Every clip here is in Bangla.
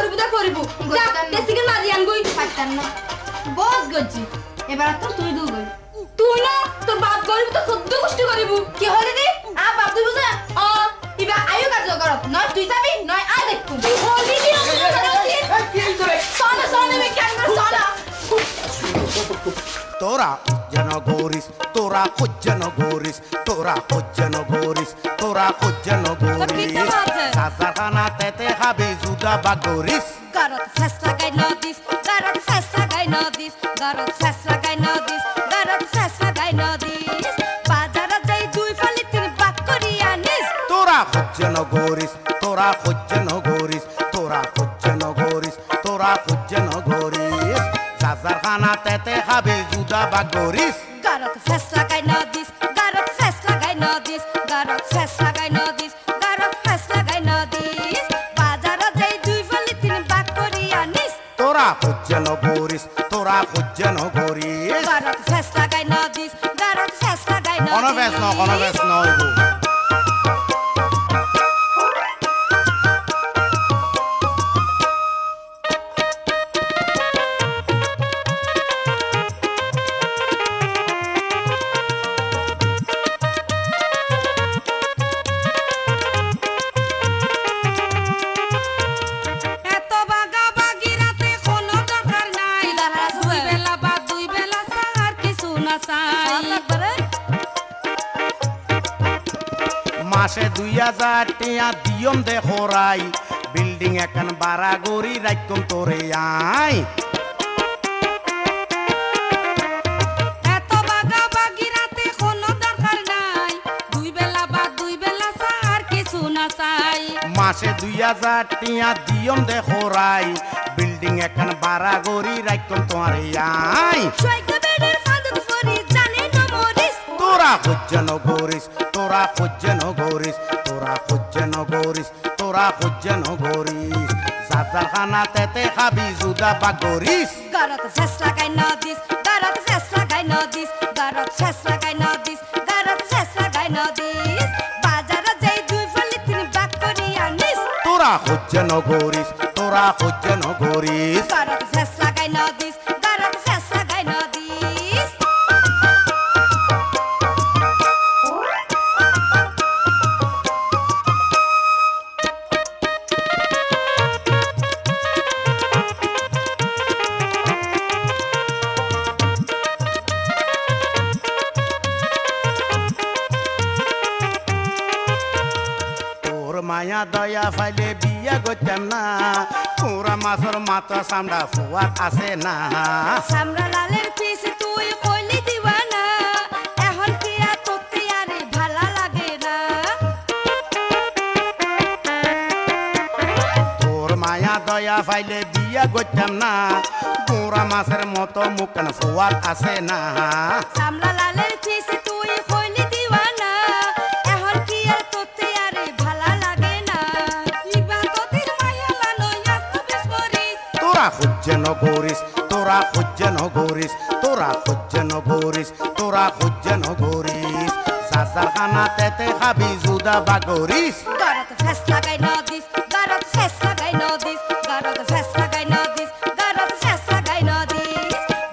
করিব তা করিব দেশিকে মারি আনবই পারতাম না বস গজি এবার তো তুই দুই তুই না তোর বাপ করিব তো 14 গোষ্ঠী করিব কি হলে রে আ বাপ তুই বুঝা ইবা আয়ু কাজ করব নয় তুই যাবি নয় আ দেখু তুই বলবি কি সোনা সোনা মে কেন সোনা তোরা যেন গরিস তোরা যেন গরিস তোরা যেন গরিস তোরা যেন গরিস সাজাখানা তেতে খাবি জুদা বা গরিস গারত ফেস লাগাই নদিস গারত ফেস লাগাই নদিস গারত ফেস লাগাই নদিস গারত ফেস লাগাই নদিস বাজারে যাই দুই ফালি তিন বাক করি আনিস তোরা যেন গরিস তোরা যেন গরিস তোরা যেন গরিস তোরা যেন গরিস সাজাখানা তেতে খাবি জুদা বা গরিস গারত ফেস লাগাই নদিস গারত ফেস লাগাই নদিস গারত ফেস লাগাই নদিস গারত ফেস লাগাই নদিস বাজারে যাই দুই ফালি তিন বাক করি আনিস তোরা যেন গরিস তোরা যেন গরিস গারত ফেস লাগাই নদিস গারত ফেস লাগাই কোনো নদিস বেশ নয় এত বাগা বাগিরাতে কোনো দরকার নাই দুই বেলা বা দুই বেলা সার কিছু না চাই মাসে 2000 টিয়া দিয়ম দে খরাই বিল্ডিং এখন বাড়া গড়ি রাখম তোরে আই এত বাগা বাগিরাতে কোনো দরকার নাই দুই বেলা বা দুই বেলা সার কিছু না চাই মাসে 2000 টিয়া দিয়ম দে খরাই বিল্ডিং এখন বাড়া গড়ি রাখম তোরে আই শয়কে বেডের ফাঁদত ফরি জানে না মরিস তোরা যেন গরিস তোরা যেন গরিস তোরা যেন গরিস তোরা যেন গরিস সাজাখানা তেতে খাবি জুদা বা গরিস গারত ফেস লাগাই নদিস গারত ফেস লাগাই নদিস গারত ফেস লাগাই নদিস গারত ফেস লাগাই নদিস বাজারে যাই দুই ফালি তিন বাক করি আনিস তোরা যেন গরিস তোরা যেন গরিস গারত ফেস লাগাই নদিস গারত ফেস লাগাই নদিস তোর মায়া দয়া ফাইলে বিয়া করতাম না পুরা মাছের মাথা সামড়া ফুয়ার আছে না সামরা লালের পিছে তুই কইলি দিওয়ানা এখন কি আর তোতে আরে ভালা লাগে না তোর মায়া দয়া ফাইলে বিয়া করতাম না পুরা মাছের মতো মুখন ফুয়ার আছে না সামরা লালের পিছে তুই কইলি দিওয়ানা এখন কি আর তোতে আরে ভালা লাগে না ইবা তোদের মায়া লানো ইয়াস্ত বিস্মরিস তোরা যেন গরিস তোরা যেন গরিস তোরা যেন গরিস তোরা যেন গরিস সাজাখানা তেতে খাবি জুদা বা গরিস গারত ফেস লাগাই নদিস গারত ফেস লাগাই নদিস গারত ফেস লাগাই নদিস গারত ফেস লাগাই নদিস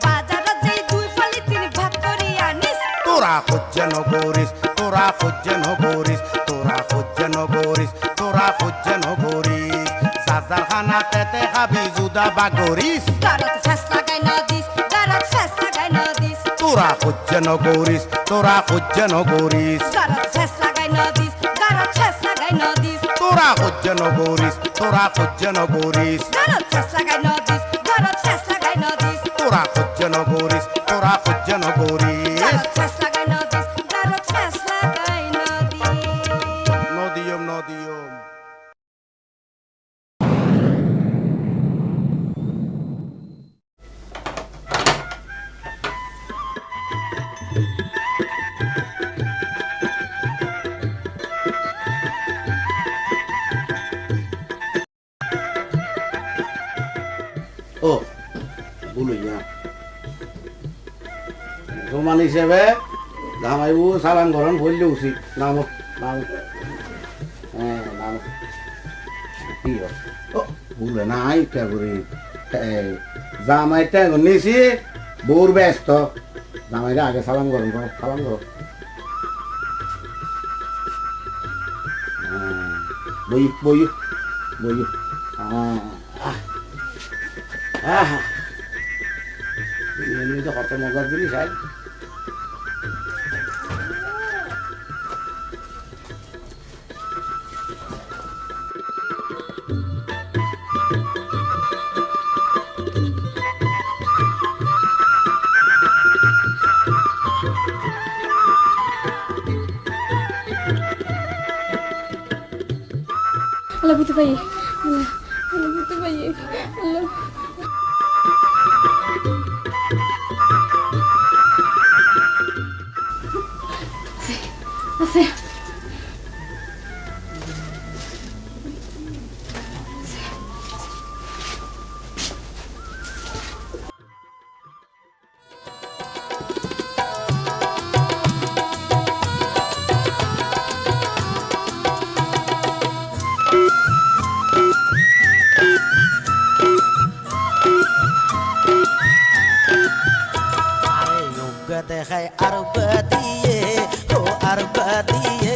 বাজারে যাই দুই ফালি তিন ভাগ করি আনিস তোরা যেন গরিস তোরা যেন গরিস তোরা যেন গরিস তোরা যেন গরিস সাজাখানা তেতে খাবি জুদা বা গরিস গারত ফেস লাগাই নদিস গারত ফেস লাগাই নদিস তোরা যেন গরিস তোরা যেন গরিস গারত ফেস লাগাই নদিস গারত ফেস লাগাই নদিস তোরা যেন গরিস তোরা যেন গরিস গারত ফেস লাগাই নদিস গারত ফেস লাগাই নদিস তোরা যেন গরিস তোরা যেন গরিস গারত ফেস লাগাই নদিস গারত ফেস লাগাই নদিস নদিয়ম নদিয়ম ও বলুই না মুসলমান হিসেবে জামাইবু সালাম গ্রহণ করলে উচিত নাম নাম হ্যাঁ নাম কি ও ভুলে নাই ফেব্রুয়ারি জামাইটা নিছি বউর ব্যস্ত জামাইরা আগে সালাম করো সালাম করো বই বই বই এমনি তো কত মজার জিনিস আয় আল্লাহ বুঝতে পারি আল্লাহ বুঝতে পারি আল্লাহ আছে দেখাই আর দিয়ে ও আর দিয়ে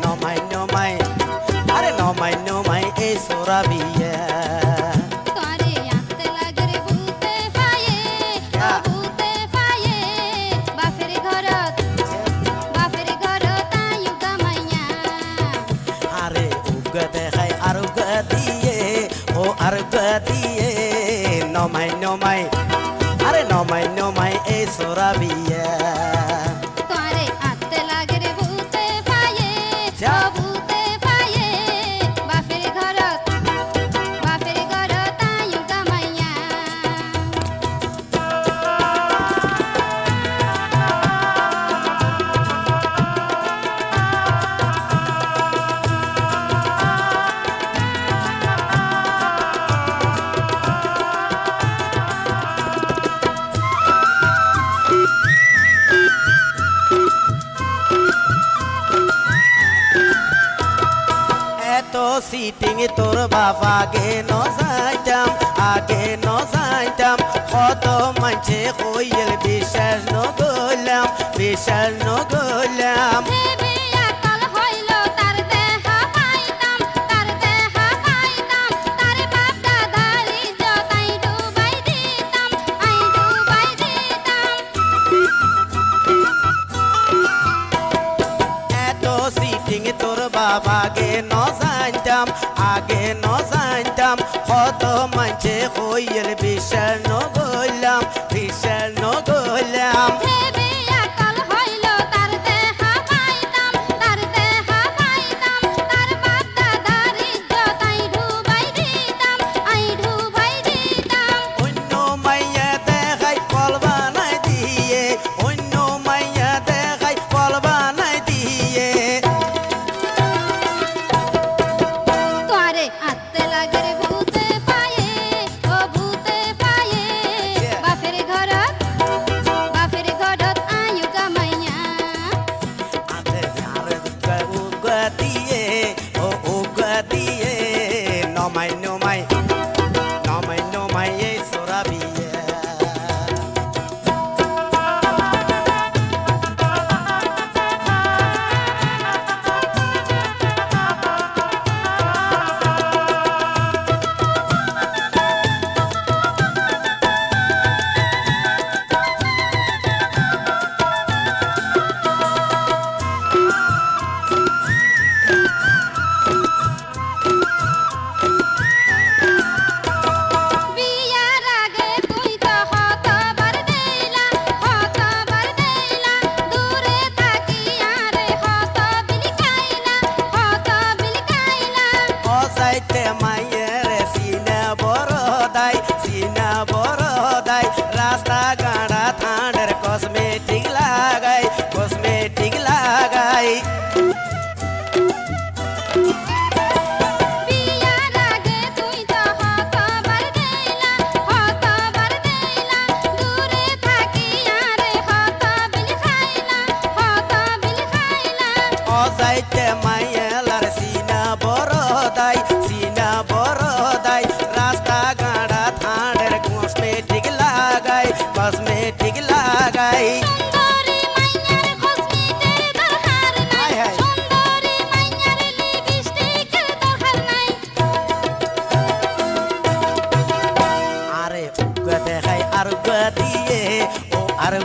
নমাই নমাই আরে নমাই নমাই এই সোরা বিয়া তোরে আতে লাগে রে ভূতে পায়ে বাপের ঘরত আয়ুগা মাইয়া আরে উগ দেখাই আর দিয়ে ও আর দিয়ে নমাই নমাই আরে নমাই নমাই এই সোরা বিয়া তোরে আতে লাগে রে ভূতে পায়ে বাপের ঘরত আয়ুগা মাইয়া এত সিটিং তোর বাবা আগে ন যাইতাম কত মানছে কইল বিশ্বাস নগলাম দেবে আকাল হইল তার দেহা পাইতাম তার বাপ দাদার ইজ্জত আই ডুবাই দিতাম এত সিটিং তোর বাবা আগে ন যাইতাম কত মানছে কইল বিশ্বাস নগলাম দেবে আকাল হইল তার দেহা পাইতাম তার বাপ দাদার ইজ্জত আই ডুবাই দিতাম অন্য মাইয়া দেখাই কলবা নাই দিয়ে তোরে আতে লাগে রে ভূতে পায়ে বাপের ঘরত আয়ুগা মাইয়া নমাই নমাই এই সোরা বিয়া বিয়ার আগে তুই তো হতবার দেইলা দূরে থাকি আরে হত বিলিকাইলা অসাইতে মায়ের সিনা বড়দাই রাস্তা গাড়া থানের কসমেটিক লাগাই বিয়ার আগে তুই তো হতবার দেইলা দূরে থাকি আরে হত বিলিকাইলা অসাইতে মায়ের সিনা বড়দাই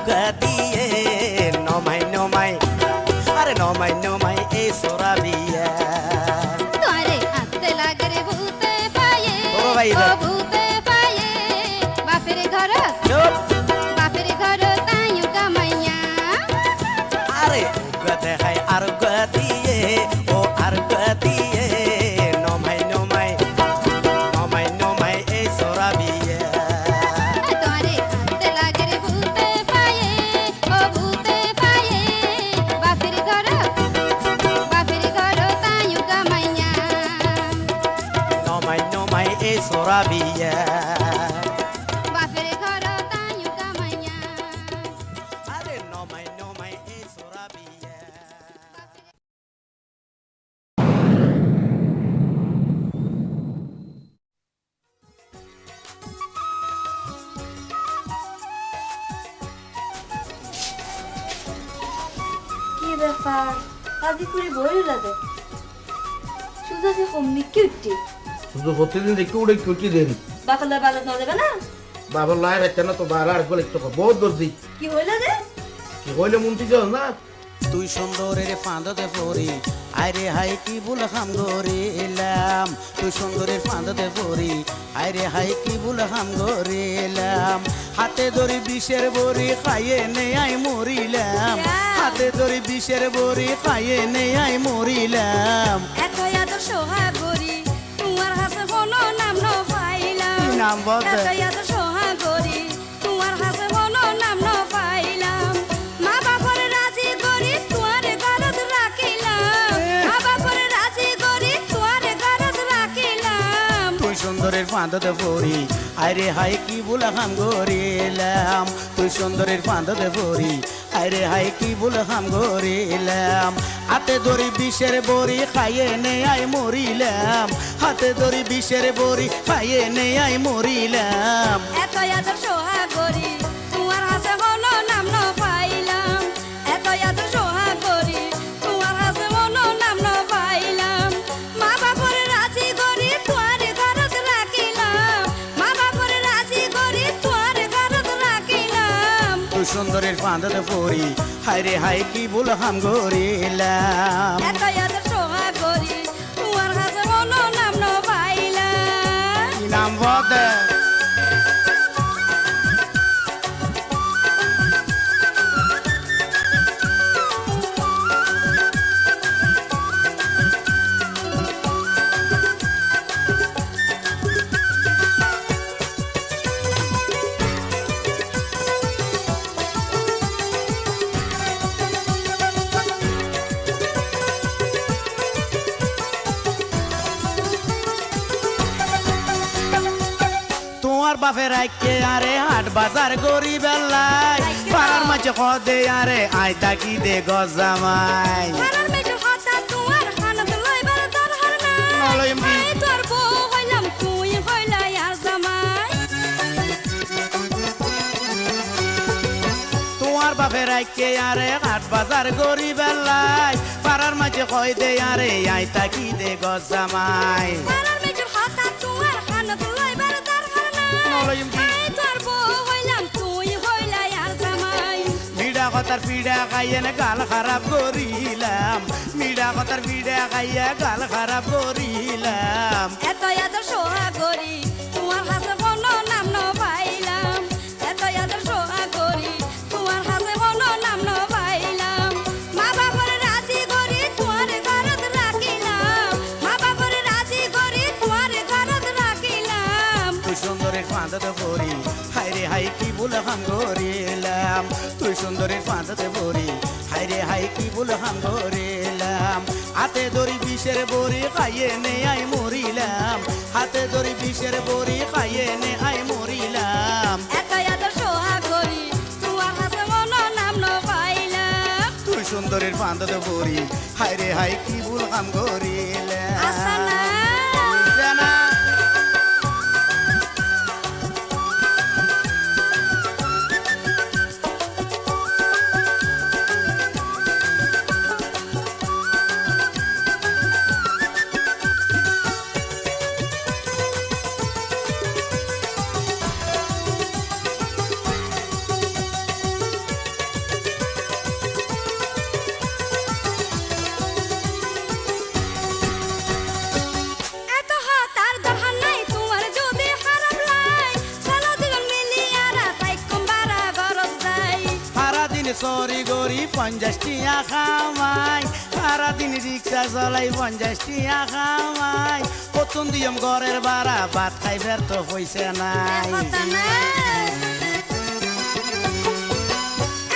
গদিয়ে নমাই নমাই আরে নমাই নমাই এই সোরা বিয়া তোরে আতে লাগে রে ভূতে পায়ে ও ভাই ও ভূতে পায়ে বাপের ঘর চুপ বাপের ঘর তাইও কামাইয়া আরে গদে হাই আর গদিয়ে ও আর গদিয়ে নমাই নমাই নমাই নমাই এই সোরা বিয়া তোরে আতে লাগে রে ভূতে পায়ে ও ভূতে পায়ে বাপের ঘর তাইও কামাইয়া নমাই নমাই এই সোরা বিয়া বাপের ঘর তাইও কামাইয়া আরে নমাই নমাই এই সোরা বিয়া কি ব্যাপার আদি করে বই লাগে সুজা যে কমনি কিউটি শুধু প্রতিদিন দেখে উড়ে কুটি দেন বাকলা বালা ন দেবে না বাবার লাই রাখতে না তো বারা আর গলে তো বহুত দর্জি কি হইল রে কি হইলে মন্ত্রী যাও না তুই সুন্দরের ফাঁদতে পড়ি আরে হাই কি ভুল হাম গরিলাম তুই সুন্দরের ফাঁদতে পড়ি আরে হাই কি ভুল হাম গরিলাম হাতে ধরি বিষের বড়ি খাইয়ে নে আই মরিলাম হাতে ধরি বিষের বড়ি খাইয়ে নে আই মরিলাম এত এত সোহাগরি তোমার হাতে কোনো নাম ন পাইলাম কি নাম বল এত এত সোহাগরি তোমার হাতে কোনো নাম ন পাইলাম মা বাপরে রাজি করি তোমার ঘরত রাখিলাম মা বাপরে রাজি করি তোমার ঘরত রাখিলাম তুই সুন্দরের ফাঁদতে পড়ি আরে হাই কি ভুল হাম গরিলাম তুই সুন্দরের ফাঁদতে পড়ি আরে হাই কি ভুল হাম গরিলাম হাতে ধরি বিষের বড়ি খাইয়ে নে আই মরিলাম হাতে ধরি বিষের বড়ি খাইয়ে নে আই মরিলাম এত এত সোহাগরি তোমার হাতে কোনো নাম ন পাইলাম এত এত সোহাগরি তোমার হাতে কোনো নাম ন পাইলাম মা বাপরে রাজি করি তোমার ঘরত রাখিলাম মা বাপরে রাজি করি তোমার ঘরত রাখিলাম তুই সুন্দরের ফাঁদতে পড়ি হাই রে হাই কি ভুল হাম গরিলাম এত এত সোহাগরি তোমার হাতে কোনো নাম ন পাইলাম কি নাম বদে তোমার বাপের আইকে আরে হাট বাজার গরিব বেলায় পাড়ার মাঝে কদে আরে আই তাকি দে গজামাই পাড়ার মেয়ের কথা তোমার হানত লইবার দরকার নাই নলইম কি? এই তোর বউ হইলাম তুই হইলা আর জামাই তোমার বাপের আইকে আরে হাট বাজার গরিব বেলায় পাড়ার মাঝে কয় দে আরে আই তাকি দে গজামাই পাড়ার মেয়ের কথা তোমার হানত লইবার দরকার নাই নলইম কি? এই তোর বউ হইলাম তুই হইলা আর জামাই মিডা কথার পিডা খাইয়ে না গাল খারাপ করিলাম মিডা কথার পিডা খাইয়া গাল খারাপ করিলাম এত এত সোহাগরি তোমার হাতে কোনো নাম ন পাইলাম এত এত সোহাগরি তোমার হাতে কোনো নাম ন পাইলাম মা বাপরে রাজি করি তোমার ঘরত রাখিলাম মা বাপরে রাজি করি তোমার ঘরত রাখিলাম তুই সুন্দরের ফাঁদতে পড়ি হাই রে হাই কি ভুল হাম গরিলাম তুই সুন্দরের ফাঁদতে পড়ি হাই রে হাই কি ভুল হাম গরিলাম হাতে ধরি বিষের বড়ি খাইয়ে নে আই মরিলাম হাতে ধরি বিষের বড়ি খাইয়ে নে আই মরিলাম এত এত সোহাগরি তোমার হাতে কোনো নাম ন পাইলাম তুই সুন্দরের ফাঁদতে পড়ি হাই রে হাই কি ভুল হাম গরিলাম আশা না জানা চরি গরি 50 টিয়া খামাই সারাদিন রিক্সা চলাই 50 টিয়া খামাই প্রথম দিয়ম ঘরের ভাড়া ভাত খাইবার তো পয়সা নাই কথা না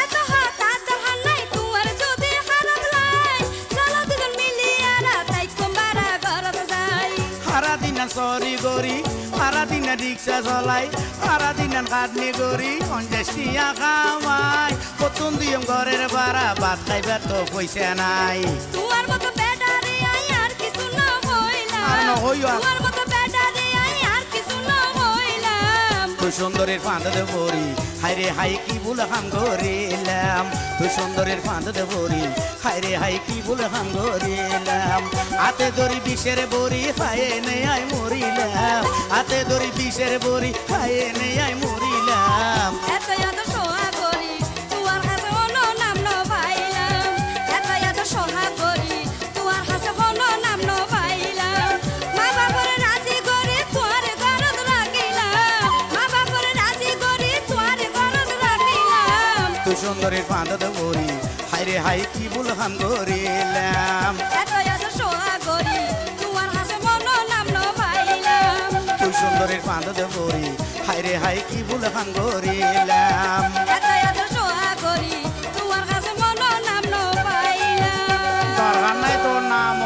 এত হাত আদর হানাই তোমার যদি খারাপ লাই চলো দুজন মিলিয়া না তাই কোমবারা ঘরত যাই সারাদিন চরি গরি সারাদিন রিক্সা চলাই সারাদিন খাটনি গরি 50 টিয়া খামাই প্রথম দিয়ম ঘরের ভাড়া ভাত খাইবার তো পয়সা নাই তোমার মতো ব্যাটারি আই আর কিছু না হইলাম আর না হইয়া। তোমার মতো ব্যাটারি আই আর কিছু না হইলাম তুই সুন্দরের ফাঁদতে পড়ি হাই রে হাই কি ভুল হাম গরিলাম তুই সুন্দরের ফাঁদতে পড়ি হাই রে হাই কি ভুল হাম গরিলাম হাতে ধরি বিষের বড়ি খায়ে নে আই মরিলাম হাতে ধরি বিষের বড়ি খায়ে নে আই মরিলাম এত এত সোহা করি তোমার কাছে কোনো নাম ন পাইলাম এত সোহা করি তোমার কাছে কোনো নাম ন পাইলাম মা বাবার রাজি করে তোমার ঘরত রাখিলাম মা বাবার রাজি করে তোমার ঘরত রাখিলাম তুই সুন্দরের ফাঁদতে পড়ি হাই রে হাই কি ভুল হাম গরিলাম এত সোহা করি তোমার কাছে কোনো নাম ন পাইলাম তুই সুন্দরের ফাঁদতে পড়ি হাই রে হাই কি ভুল হাম গরিলাম এত সোহা করি তোমার কাছে কোনো নাম ন পাইলাম দরকার নাই তোর নাম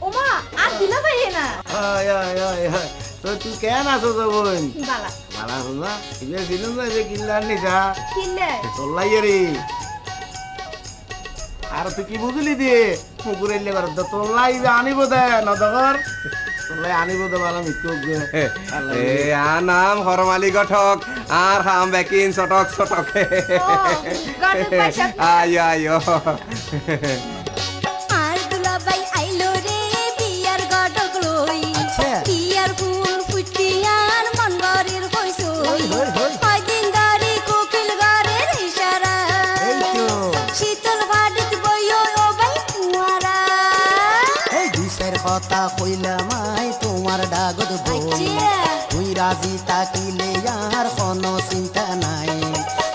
ওমা আর দিলা ভাই না তো তুই কেন আছো বোন বালা ভালো আছো না ইবে ছিলাম না যে কিনলার নিছা কিনলে চল্লাই রে আর তুই কি বুঝলি দিয়ে পুকুরের লেবার তোল্লাই আনিব দে নদগর তোল্লাই আনিব দে ভালো মিকু এ আনাম হরমালি গঠক আর হাম বেকিন চটক চটক গঠক পয়সা আয় আয় আর দুলাবাই আইলো রে বিয়ার গডক লই আচ্ছা। বিয়ার ফুল ফুটিয়ার মন গরের কইসই হই, হই। কয়দিন ধরে কোকিল গরের ইশারা এই তো শীতল বাড়িত বইও ও বাই কুয়ারা এই বিষের কথা কইলাম আই তোমার ডাগত বই আচ্ছা। তুই রাজি তাকিলে আর কোনো চিন্তা নাই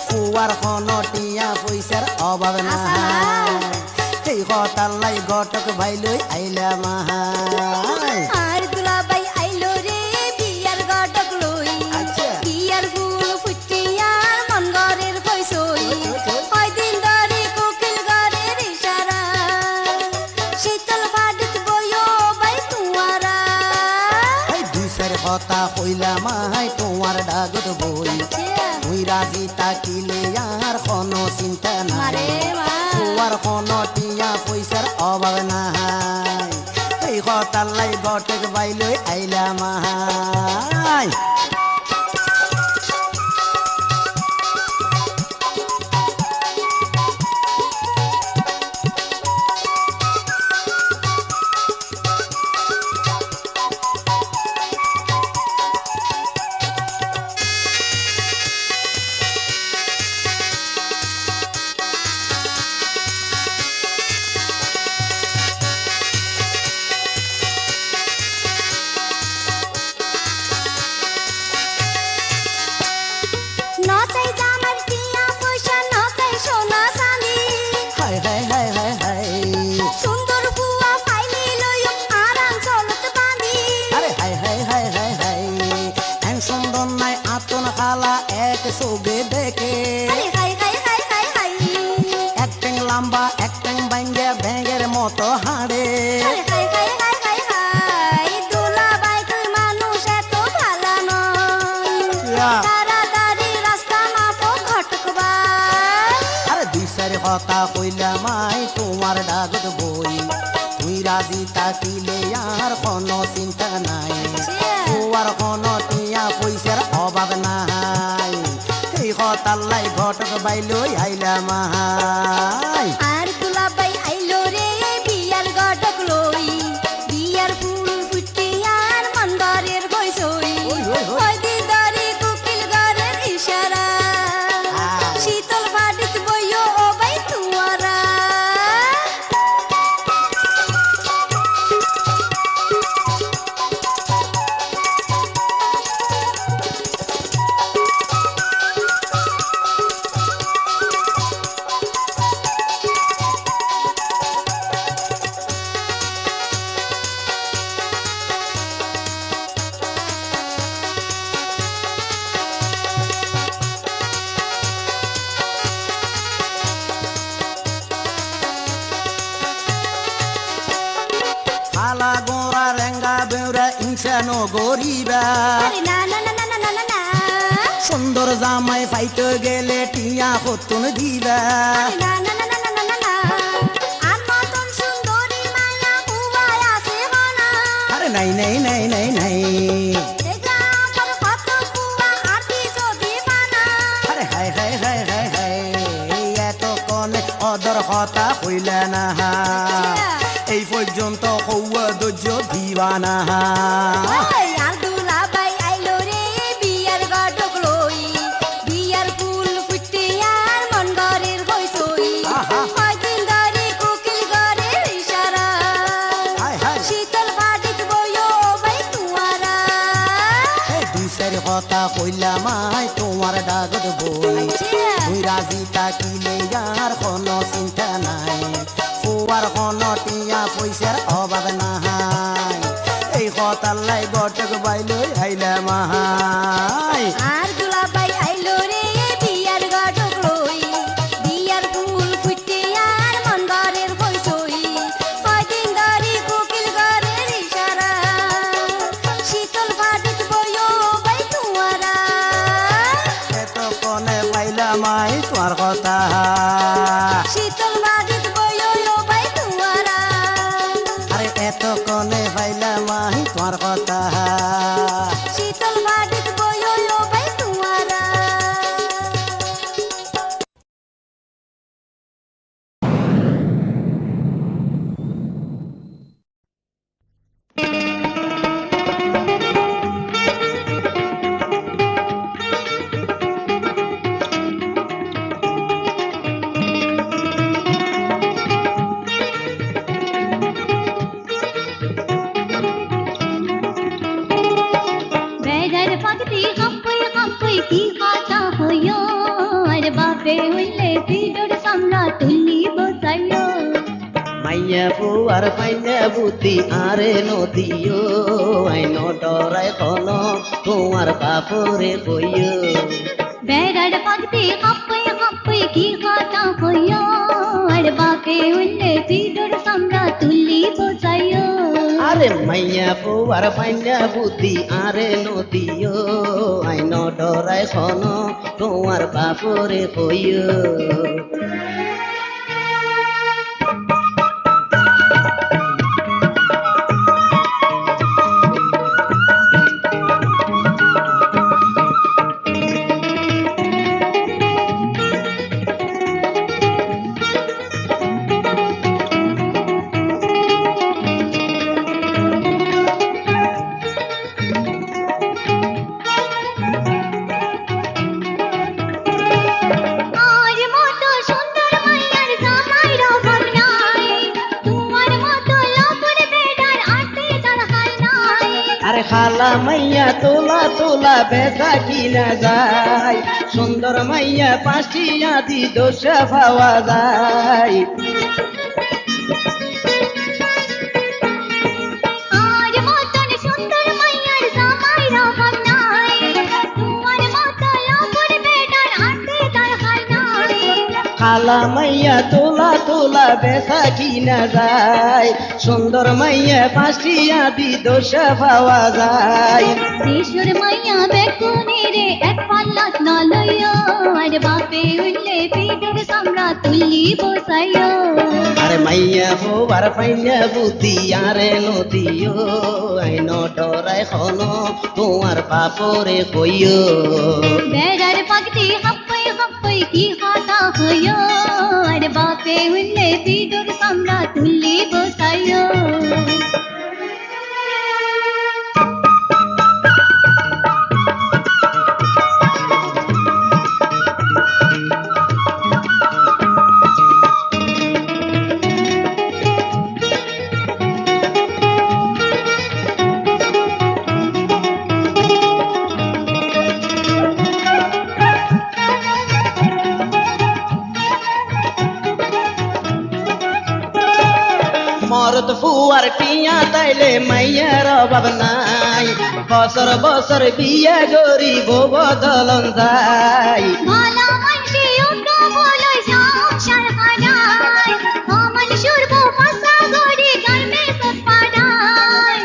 ফুয়ার কোনো টিয়া পয়সার অভাব নাই এই কথালাই ঘটক ভাইলৈ আইলাম আহাই আর দুলাবাই আইলো রে বিয়ার গডক লই আচ্ছা। বিয়ার ফুল ফুটিয়ার মন গরের কইসই কয়দিন ধরে কোকিল গরের ইশারা শীতল বাড়িত বইও বাই কুয়ারা এই বিষের কথা কইলাম আই তোমার ডাগত বই তুই রাজি তাকিলে আর কোনো চিন্তা নাই মারে মা ফুয়ার কোনো টিয়া পয়সার অভাব নাই এই কথালাই ঘটক বাইলৈ আইলাম আহাই নচাই জামার টিয়া পয়সা নচাই সোনা চাঁদি হাই হাই হাই হাই হাই সুন্দর বুয়া পাইলি লইম আরাম চলত বাঁধি আরে হাই হাই হাই হাই হাই এন সুন্দর নাই আতন খালা এক সোগে দেখে আরে হাই হাই হাই হাই হাই এক ট্যাং লম্বা এক ট্যাং বাইঙ্গে ব্যাঙের মতো হাড়ে আরে হাই হাই হাই হাই হাই দুলাবাই তুই মানুষ এত ভালো নয় ইয়া। তাড়াতাড়ি রাস্তা মাপো ঘটক ভাই আরে বিষের কথা কইলাম আই তোমার ডাগত বই তুই রাজি থাকিলে আর কোনো চিন্তা নাই তোমার কোনো টিয়া পয়সার অভাব নাই এই কথাল্লাই ঘটক বাইলই আইলাম আই আর দুলাভাই আইলো রে বিয়ার ঘটক লই বিয়ার ফুল ফুটে আর মন্দারের গইছই ওই দিদারি কুকিল ঘরের ইশারা শীতল ফাটিত বইও ও ভাই তুয়ারা খালা গোড়া রেঙ্গা বেউরা ইনসানো গরিবা আরে না না না না না না না না সুন্দর জামাই পাইতে গেলে টিয়া কতুন দিবা আরে না না না না না না না আর মতন সুন্দরী মায়া বুবাই আছে মানা আরে নাই নাই নাই নাই নাই দেখা আমার কত বুয়া আর দিছো দিবানা আরে হাই হাই হাই হাই হাই এত কনে অদর কথা হইলে না এই পর্যন্ত হৌয়া দর্য দিবানা ওই আর দুলাভাই আইলো রে বিয়ার ঘটক লই বিয়ার ফুল ফুটে আর মন ঘরের হইছই কয়দিন ধরে কুকিল ঘরের ইশারা হাই হাই শীতল ফাটিত বইও ভাই তুয়ারা এই দুই চারি কথা কইলাম আই তোমার ডাগত বই তুই রাজি থাকিলে আর কোনো চিন্তা নাই ফুয়ার কোনো টিয়া পয়সার অভাব নাই এই কথাল্লাই গটক বাইলই আইলাম আই আর দুলাভাই আইলো রে বিয়ার ঘটক লই বিয়ার ফুল ফুটে আর মন ঘরের হইছই কয়দিন ধরে কুকিল ঘরের ইশারা শীতল ফাটিত বইও ভাই তুয়ারা এত কনে পাইলাম আই তোমার কথা শীতল ফাটিত বইও ভাই তুয়ারা আরে এত কনে পাইলাম আই তোমার কথা শীতল ফাটিত বইও ভাই তুয়ারা বেড়ার পাখি হাঁপুই হাঁপুই কি কাটা হইও আর বাপে হইলে পিডর সামলা তুলি বসাইও মাইয়া বুয়ার পাইনে বুদ্ধি আরে নদীও আইন ডরাই কোন তোমার বাপরে বইও বেড়ার পাখি হাঁপুই হাঁপুই কি কাটা হইও আর বাপে হইলে পিডর সামলা তুলি বসাইও আরে মাইয়া বুয়ার পাইনে বুদ্ধি আরে নদীও আইন ডরাই কোন তোমার বাপরে বইও আর মতো সুন্দর মাইয়ার জামাইর অভাব নাই তোমার মতো লবণ বেড়ার আটে তার হাল নাই আরে খালা মাইয়া তোলা তোলা বেচা কিনা যায় সুন্দর মাইয়া পাঁচটি আদি দোষা পাওয়া যায় আর মতন সুন্দর মাইয়ার জামাইর অভাব নাই তোমার মতো লবণ বেড়ার আটে তার হাল নাই খালা মাইয়া তোলা তোলা বেচা কিনা যায় সুন্দর মাইয়া পাঁচটি আদি দোষা পাওয়া যায় দেশের মাইয়া বেকুনি রে এক পাল্লাত না লইয়া আর বাপে উঠলে পিঠের সামরা তুলি তুল্লি বসাইও আরে মাইয়া হবার পাইয়া বুদ্ধি আরে নদিও আইন ডরাই খন তোমার বাপরে কইও বেড়ার পাগতি হাপ্পাই হাপ্পাই কি হাতা হইও আর বাপে উল্লে সিঁদুর সামরা তুল্লি বসাইও মরত ফুয়ার টিয়া তাইলে মাইয়ার অভাব নাই বছর বছর বিয়া গরিব বদলন যায় ভালা মানসি উগ্র বলো সংসার হারায় অমন সুরব পাসা গড়ি গাইমে সত পাড়ায়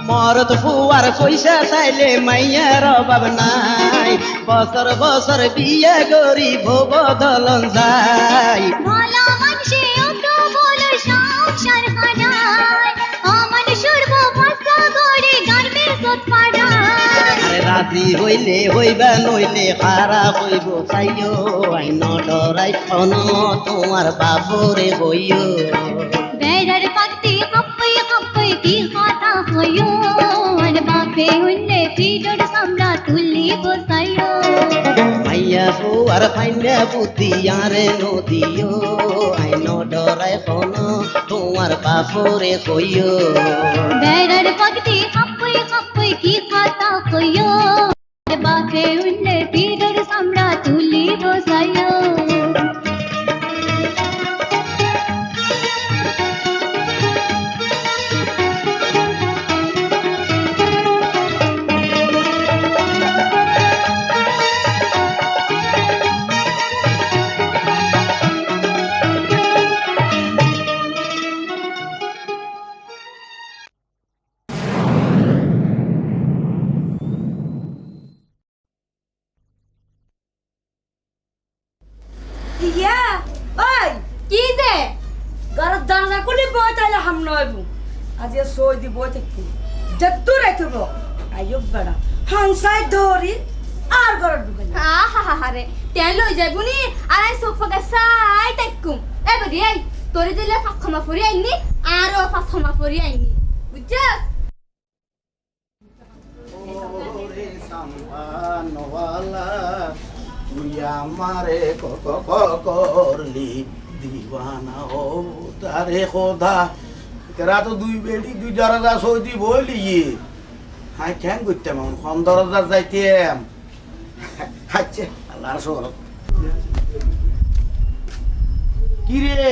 মরত ফুয়ার পয়সা চাইলে মাইয়ার অভাব নাই বছর বছর বিয়া গরিব বদলন যায় ভালা মানসি উগ্র বলো সংসার হারায় অমন সুরব পাসা গড়ি গাইমে সত পাড়ায় আরে রাজি হইলে হইবা নইলে খারাপ হইব চাইও আইন ডরাই খন তোমার বাপরে হইও বেড়ার পাগতি হাপ্পাই হাপ্পাই কি হাতা হইও আর বাপে উল্লে সিঁদুর সামরা তুল্লি বসাইও মাইয়া ফুয়ার পাইয়া বুদ্ধি আরে নদিও আইন ডরাই খন তোমার বাপরে কইও বেড়ার পাগতি হাপ্পাই হাপ্পাই কি হাতা হইও আর বাপে উল্লে সিঁদুর সামরা তুল্লি বসাইও ইয়া ওই কি যে গার দানা কোনি বই তাইলে হাম নইবু আজি সই দি বই থাকি জদ্দু রাইতব আইব বড়া হাংসাই ধরি আর গর ঢুকাই আহা রে তেল লই যাইবুনি আর আই চোখ ফগা চাই তাইকুম এবারে আই তোরে দিলে ফাঁস ক্ষমা ফরি আইনি আরো ফাঁস ক্ষমা ফরি আইনি বুঝছস ওরে সম্মানওয়ালা তুই আমারে কত করলি দিওয়ানা ও তারে খোদা তেরা তো দুই বেটি দুই দরজা সৌদি বলি হাই কেন করতাম কম দরজা যাইতাম আচ্ছা আল্লাহর শহর কি রে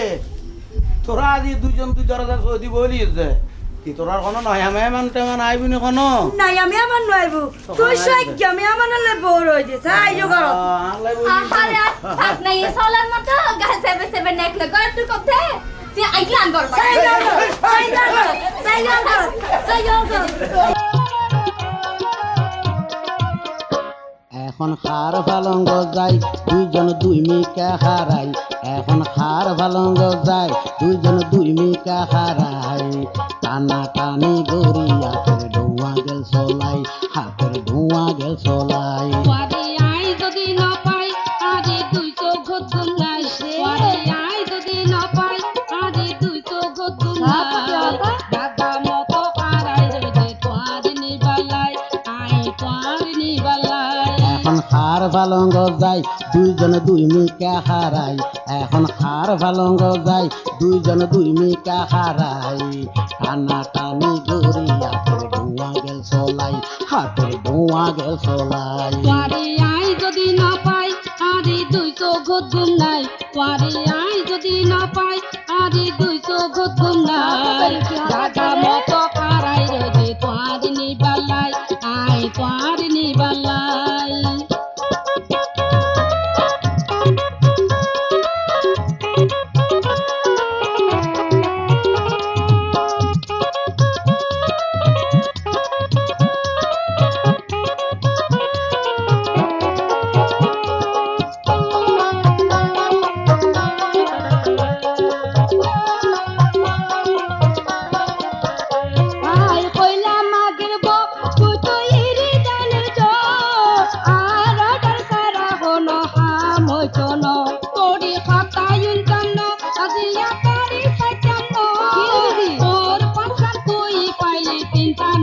তোরা আজি দুইজন দুই দরজা সৌদি বলি যে কি তোরার কোনো নয়া মেহমান টেমান আইবি নি কোনো নাই আমি আমার নইবু তুই সাইক আমি আমার লে বড় হইছে চাই জগর আহারে থাক নাই সলার মতো গাছে বেসে নেকলে করে তুই কোথে তুই আইলা আনগর চাই জগর চাই জগর চাই জগর চাই জগর এখন খার ভালঙ্গ যাই দুইজন দুই মিকা হারাই এখন খার ভালঙ্গ যাই দুইজন দুই মিকা হারাই টানা টানি গড়ি হাতের ধোঁয়া গেল চলাই হাতের ধোঁয়া গেল চলাই ওয়ারে আই যদি না পাই আরে দুই চোখ ঘুম নাই ওয়ারে আই যদি না পাই আরে দুই চোখ ঘুম নাই দাদা মতো পারাই রে তোয়ার নিবালাই আই তোয়ার নিবালাই এখন খার ভালঙ্গ যাই দুইজন দুই মিকা হারাই এখন খার ভালঙ্গ যাই দুইজন দুই মিকা হারাই টানা টানি গড়ি হাতের ধোঁয়া গেল চলাই হাতের ধোঁয়া গেল চলাই তোয়ারে আই যদি না পাই আরে দুই চোখ ঘুম নাই তোয়ারে আই যদি না পাই আরে দুই চোখ ঘুম নাই দাদা মতো পারাই রে তোয়ার নিবালাই আই তোয়ার নিবালাই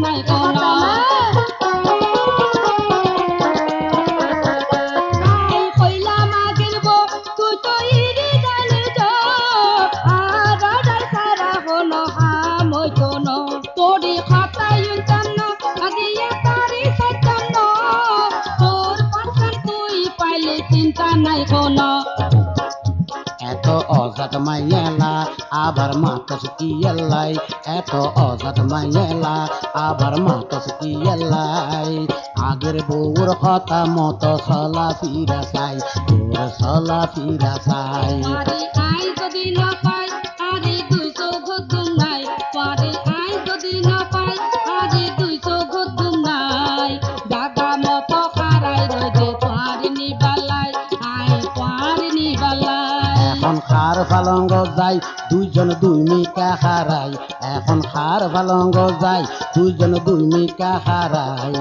নাই কোনো আই কইলাম আগের বউ তুই তো ইরি জানিস তো আর রাজার সারা হলো আমই কোনো তোরি খাতায় উঠতাম না আজিয়া তারি সত্যাম না তোর পাশান তুই পাইলে চিন্তা নাই কোনো এত অজাত মাইয়ালা আবার মাতাস কি আল্লাই এত অজাত মাইয়ালা আবার মাতাস কি আল্লাই আগের বউর কথা মতো চলা ফিরা চাই তোর চলা ফিরা চাই পারে আই যদি না পাই আরে 200 ঘুম নাই পারে আই যদি না পাই আরে 200 ঘুম নাই দাদা মতো কারাই রোজে পারিনি বালাই আই পারিনি বালাই এখন খার পালঙ্গ যাই দুইজন দুই মিকা হারাই এখন খার পালঙ্গ যাই দুইজন দুই মিকা হারাই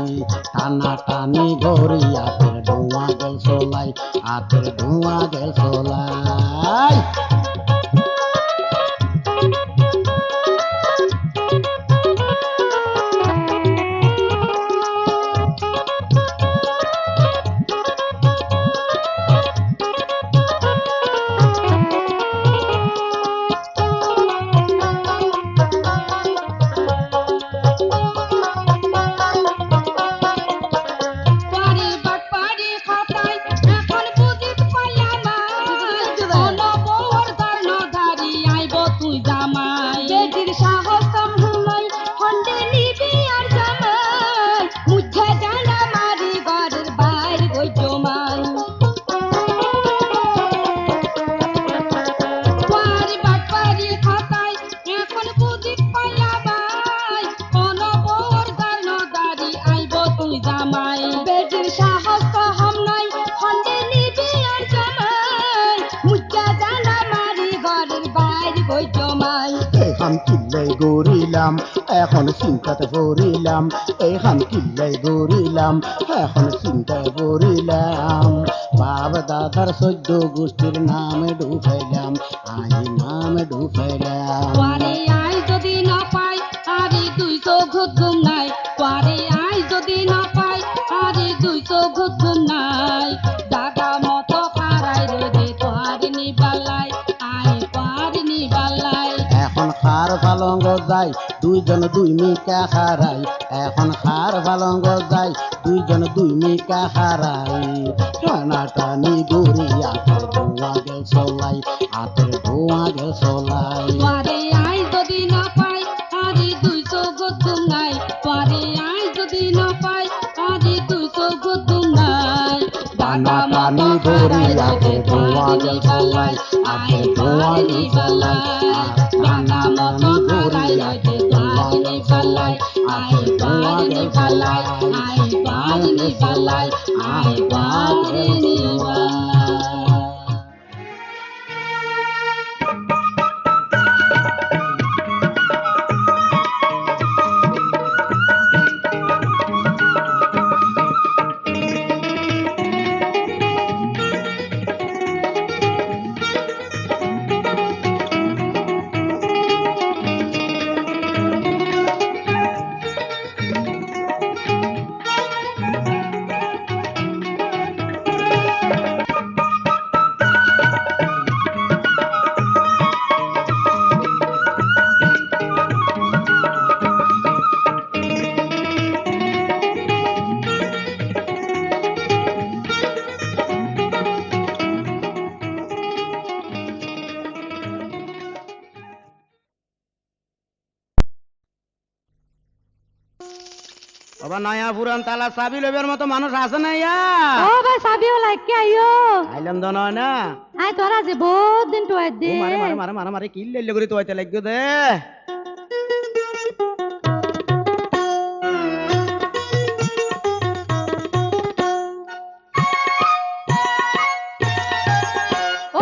টানা টানি গড়ি আতের ধোঁয়া গেল চলাই আতের ধোঁয়া গেল চলাই পারে বাট পারে খাতাই এখন বুঝি পাইলাম কোন বউর ধারণ ধারি আইব তুই জামাই বেটির সাহস কম হুমাই হন্ডে নিবি আর জামাই মুঝে জানা মারি ঘরের বাইর গই জমাই পারে বাট পারে খাতাই এখন বুঝি পাইলাম কোন বউর ধারণ ধারি আইব তুই জামাই বেটির সাহস কম নাই হন্ডে নিবি আর জামাই মুঝে জানা মারি ঘরের বাইর গই জমাই এখন কিল্লাই গড়িলাম এখন চিন্তাতে পড়িলাম এখন কিল্লাই গড়িলাম এখন চিন্তায় পড়িলাম বাবা দাদার 14 গোষ্ঠীর নামে ঢুকাইলাম আই নামে ঢুকাইলাম পারে আই যদি না পাই আরে 200 ঘুম নাই পারে আই যদি না পাই আরে 200 ঘুম নাই দাদা মতো পারাই রে পারিনি বালাই আই পারিনি বালাই এখন খার পালঙ্গ যাই দুইজন দুই মিকা হারাই এখন খার পালঙ্গ যাই দুইজন দুই মিকা হারাই টানা টানি গড়ি আতের ধোঁয়া গেল চলাই আতের ধোঁয়া গেল চলাই পারে আই যদি না পাই আরে 200 ঘুম নাই পারে আই যদি না পাই আরে 200 ঘুম নাই টানা টানি গড়ি আতের ধোঁয়া গেল চলাই আতের ধোঁয়া গেল চলাই টানা টানি গড়ি আতের ধোঁয়া গেল চলাই আতের ধোঁয়া গেল চলাই আই পারিনি বালাই আই পারিনি বালাই বাবা নয়া পুরান তালা চাবি লইবার মতো মানুষ আছে না ইয়া ও ভাই সাবি ওলাই কে আইও আইলাম তো নয় না আই তোরা যে বহুত দিন তো আই দে মারে মারে মারে মারে মারে কি লেলে করে তো আইতে লাগবে দে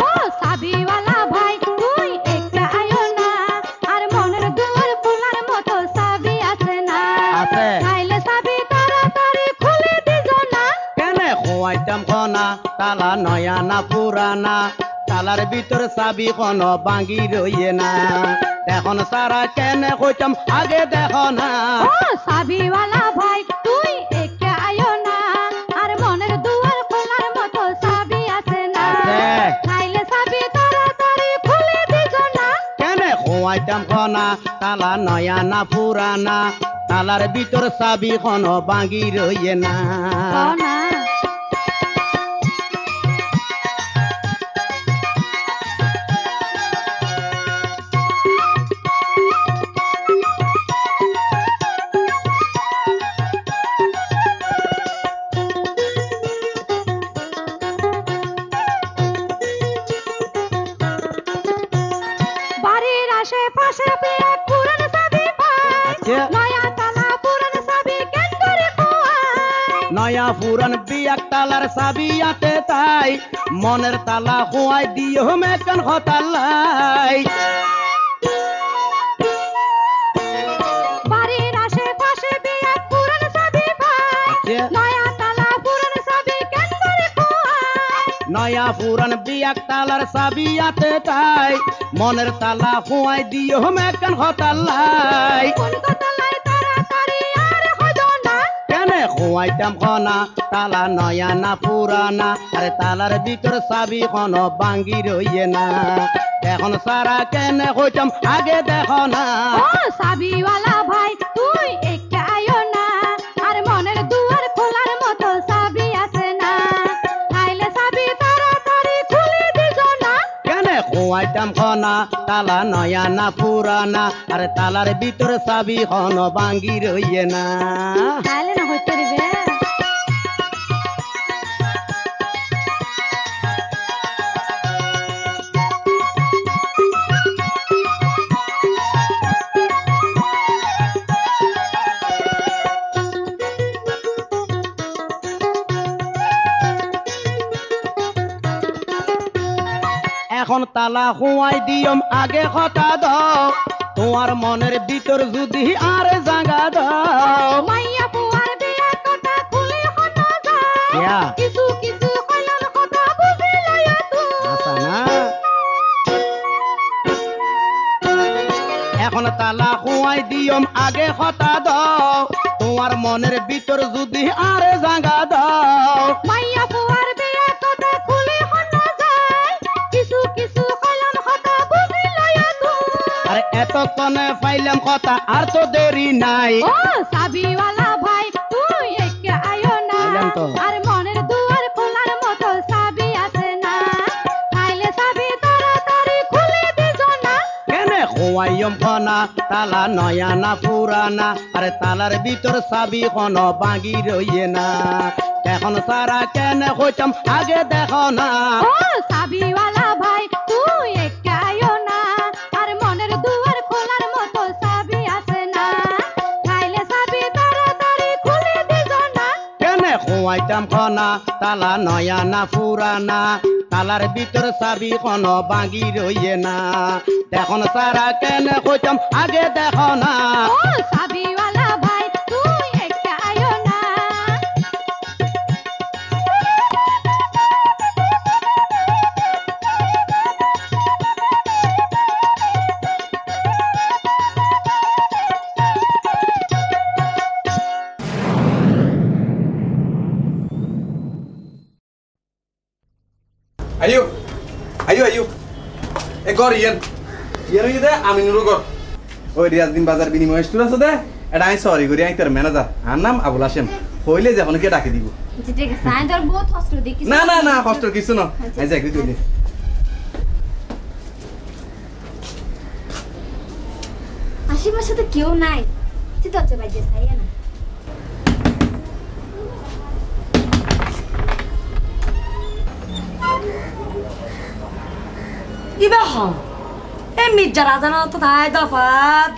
ও সাবিওয়ালা ভাই তুই একটা আইও না আর মনের দুয়ার খোলার মতো সাবি আছে না আছে। খাইলে সাবি তাড়াতাড়ি খুলে দিছো না কেনে খোয়াইতাম খনা তালা নয়া না পুরানা তালার ভিতর চাবি কোনো ভাঙি রইয়ে না এখন সারা কেনে কইতাম আগে দেখো না ও সাবিওয়ালা ভাই তুই একা আয়ো না আর মনের দুয়ার খোলার মতো চাবি আছে না আছে। চাইলে চাবি তাড়াতাড়ি খুলে দিছ না কেনে খোয়াইতাম খনা তালা নয়া না পুরানা তালার ভিতর চাবি খন ভাঙি রইয়ে না ও না বাড়ির আশেপাশে পেয়ে পুরান চাবি পাই আচ্ছা। নয়া তালা পুরান চাবি কেন করে খোয়াই নয়া পুরান বিয়াক তালার চাবি আতে তাই মনের তালা খোয়াই দিও মেকান হতালাই বাড়ির আশেপাশে পেয়ে পুরান চাবি পাই আচ্ছা। নয়া তালা পুরান চাবি কেন করে খোয়াই নয়া পুরান বিয়াক তালার চাবি আতে তাই মনের তালা খোয়াই দিও মেকান হতালাই কোন কথা লাই তাড়াতাড়ি আর হইল না কেনে খোয়াইতাম খনা তালা নয়া না পুরানা আরে তালার ভিতর চাবি খন ভাঙ্গি রইয়ে না এখন সারা কেনে কইতাম আগে দেখো না ও চাবিওয়ালা ভাই তুই একা আয়ো না আর মনের দুয়ার খোলার মতো চাবি আছে না চাইলে চাবি তাড়াতাড়ি খুলে দিছ না কেনে খোয়াইতাম খনা তালা নয়া না পুরানা আরে তালার ভিতর চাবি খন ভাঙ্গি রইয়ে না চাইলে না হইতে দিবে এখন তালা খোয়াই দিয়ম আগে কথা দাও তোমার মনের ভিতর যদি আর জাগা দাও মাইয়া পুয়ার বিয়া কথা খুলে হতো যায় ইয়া। কিছু কিছু কইলাম কথা বুঝি লয়া তুই আচ্ছা না এখন তালা খোয়াই দিয়ম আগে কথা দাও তোমার মনের ভিতর যদি আর জাগা দাও মাইয়া পুয়ার বিয়া কথা খুলে হতো যায় কিছু কিছু কইলাম কথা বুঝি লয়া তুই আরে এতক্ষণে পাইলাম কথা আর তো দেরি নাই ও চাবিওয়ালা ভাই তুই একা আয়ো না আইলাম তো। আর মনের দুয়ার খোলার মতো চাবি আছে না চাইলে চাবি তাড়াতাড়ি খুলে দিছ না কেনে খোয়াইম খনা তালা নয়া না পুরানা আরে তালার ভিতর চাবি খন ভাঙি রইয়ে না এখন সারা কেনে কইতাম আগে দেখো না ও চাবিওয়ালা ভাই তুই একা আয়ো না আর মনের দুয়ার খোলার মতো চাবি আছে না চাইলে চাবি তাড়াতাড়ি খুলে দিছ না কেনে খোয়াইতাম খনা তালা নয়া না পুরানা তালার ভিতর চাবি খন ভাঙি রইয়ে না এখন সারা কেনে কইতাম আগে দেখো না ও চাবিওয়ালা ভাই তুই একা আয়ো না আইও আইও আইও এ গর ইয়ান ইয়ার হইছে দে আমি নুরো গর ওই রিয়াজদিন বাজার বিনিময় স্টোর আছে দে এটা আমি সরি করি আমি তোর ম্যানেজার আর নাম আবুল হাসেম কইলে যখন কে ডাকে দিব ঠিক আছে আমি তোর বহুত কষ্ট দেখি না না না কষ্ট কিছু না এই যাই তুই আশেপাশে তো কেউ নাই তুই দরজা বাইরে যাই না ইবা হম এই মির্জা রাজা না তো তাই দফা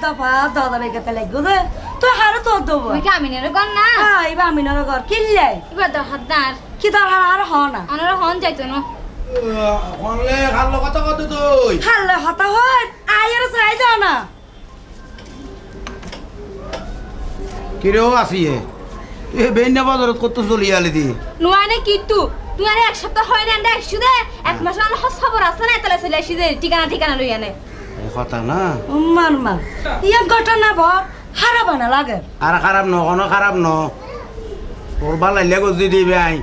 দফা দাদা বেগাতে লাগবে রে তো হারে তো দেবো ওই কি আমিনের ঘর না ইবা আমি না ঘর কিনলে এবার তোর হাতদার কি দরকার আর হ না আনারা হন যাইতো না হনলে খালো কত কত তুই হাল্লে হতা হয় আয়ের চাই যাও না কিরেও আসিয়ে এ বেন্যা বাজারত কত চলি আলি দি নুয়ানে কিট্টু তুই আরে এক সপ্তাহ হয় না আমরা একশো দে এক মাস আলো খবর আছে না তাহলে চলে আসি দে ঠিকানা ঠিকানা লই আনে কথা না মারমা ইয়া ঘটনা ভর হারা বানা লাগে আর খারাপ ন কোনো খারাপ ন ওর বালাই লেগো যদি ভাই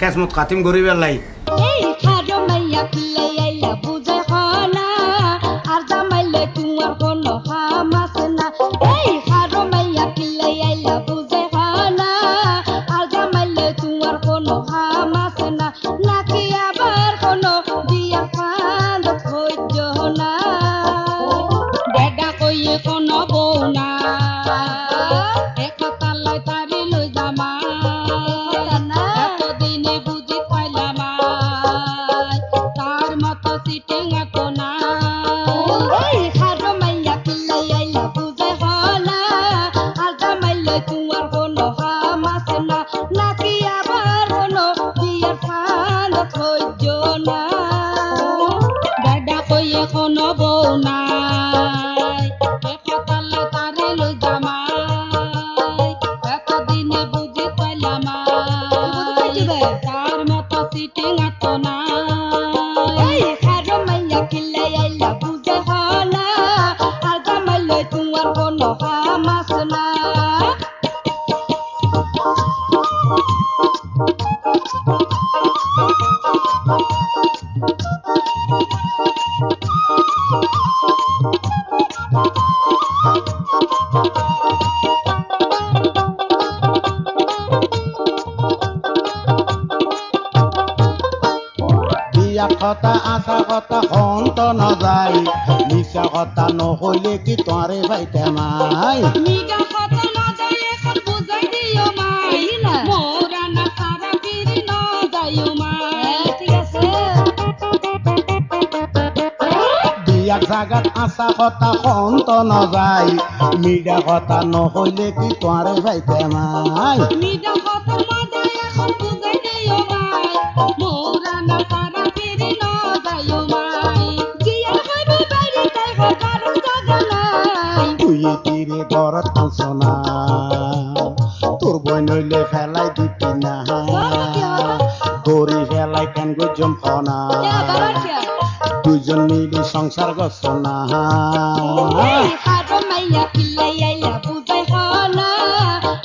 কেসমত কাতিম করি বেলাই এই খারো মাইয়া কিলে আইলা বুঝে হনা আর জামাইলে তোমার কোনো হামাস না এই খারো মাইয়া কিলে আইলা বুঝে হনা আর জামাইলে তোমার কোনো হামাস না নাকি আবার কোনো বিয়া ফান্দ হইজ না বেডা কইয়ে কোনো বউ না একতা লয় তারি লই জামা এতদিনে বুঝি পাইলাম তার মতো সিটিং এত না এই হারো মাইয়া কিল্লাই আইলা বুঝে হলা আর জামাইলে তোমার কোনো হামাস না নাকি আবার কোনো বিয়ার ফান্দ হইজ না বেডা কইয়ে কোনো বউ নাই একতা লয় তারি লই জামা এতদিনে বুঝি পাইলাম তার মতো সিটিং এত না এই হারো মাইয়া কিল্লাই আইলা বুঝে হলা আর জামাইলে তোমার কোনো হামাস না বিয়া কথা আশা কথা অন্ত নযায় মিছা কথা নহইলে কি তোরে ভাইতে নাই নিগা কথা না যায় এখন বুঝাই দিও মাই মোরা না সারা ফিরি না যাইও মাই ঠিক আছে বিয়া জাগাত আশা কথা অন্ত নযায় মিডা কথা নহইলে কি তোরে ভাইতে নাই নিগা কথা না যায় এখন বুঝাই দিও মাই মোরা না সারা ফিরি না যাইও মাই জিয়া হইবে বাইরে তাই কারো জায়গা নাই তুই তীরে ঘরত আনছ না তোর বই নইলে ফেলাই দিতি না দড়ি ফেলাই কেন গো জম্প না দুজন মিলি সংসার গছ না এই হারো মাইয়া কিল্লাই আইলা বুঝাই হলা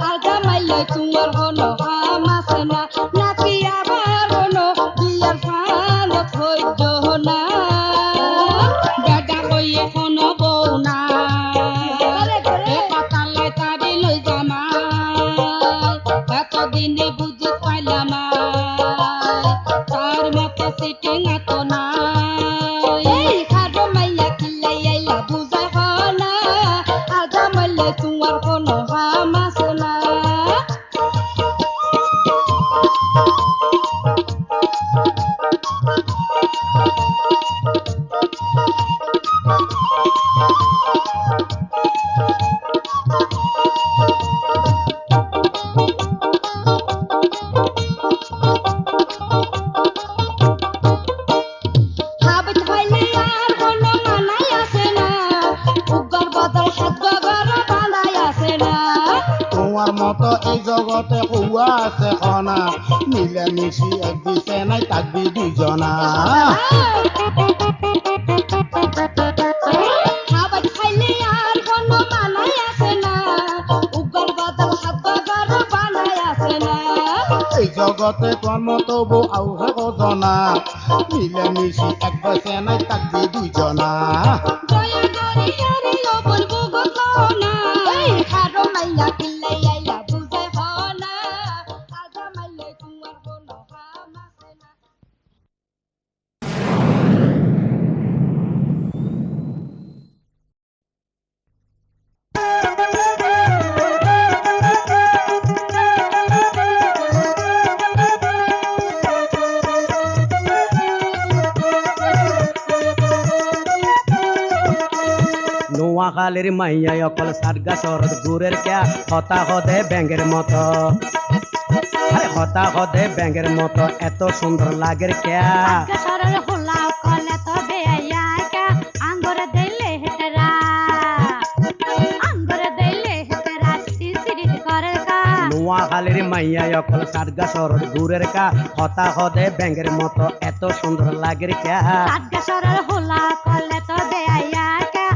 আর জামাইলে তোমার কোনো হামাস না নাকি আবার কোনো বিয়ার ফান্দ হইজ না বেডা কইয়ে কোনো বউ না কথা লয় তারি লই জামা এতদিনে বুঝি পাইলাম তার মতো সিটিং এত না এই হারো মাইয়া কিল্লাই আইলা বুঝা হলা আর জামাইলে তোমার কোনো হামাস না হাবত হইলে আর কোনো মানাই আসে না উগর বদল হাত গগর বাঁধাই আসে না তোমার মতো এই জগতে হুয়া আছে খনা মিলে মিশি এক দিছে নাই তাকবি দুজনা হাবত হইলে আর কোনো মানাই আসে না উগর বদল হাত গগর বাঁধাই আসে না এই জগতে তোর মতো বউ আউহে গজনা মিলে মিশি এক দিছে নাই তাকবি দুজনা দয়া করি আরে অবল বুগত না এই হারো মাইয়া কিল্লাই আইলা বুঝে হলা আর জামাইলে তোমার কোনো হামাস না নোয়াখালীর মাইয়া অকল সারগা শরৎ গুরের ক্যা হতা হদে ব্যাঙের মতো আরে হতা হদে ব্যাঙের মতো এত সুন্দর লাগের ক্যা সরল হোলা কলে তবে আয়া কা আঙ্গুর দিলে হেতরা সিসিরি করে কা নোয়াখালীর মাইয়া অকল সারগা শরৎ গুরের ক্যা হতা হদে ব্যাঙের মতো এত সুন্দর লাগের ক্যা সাতগা সরল হোলা কলে তবে আয়া কা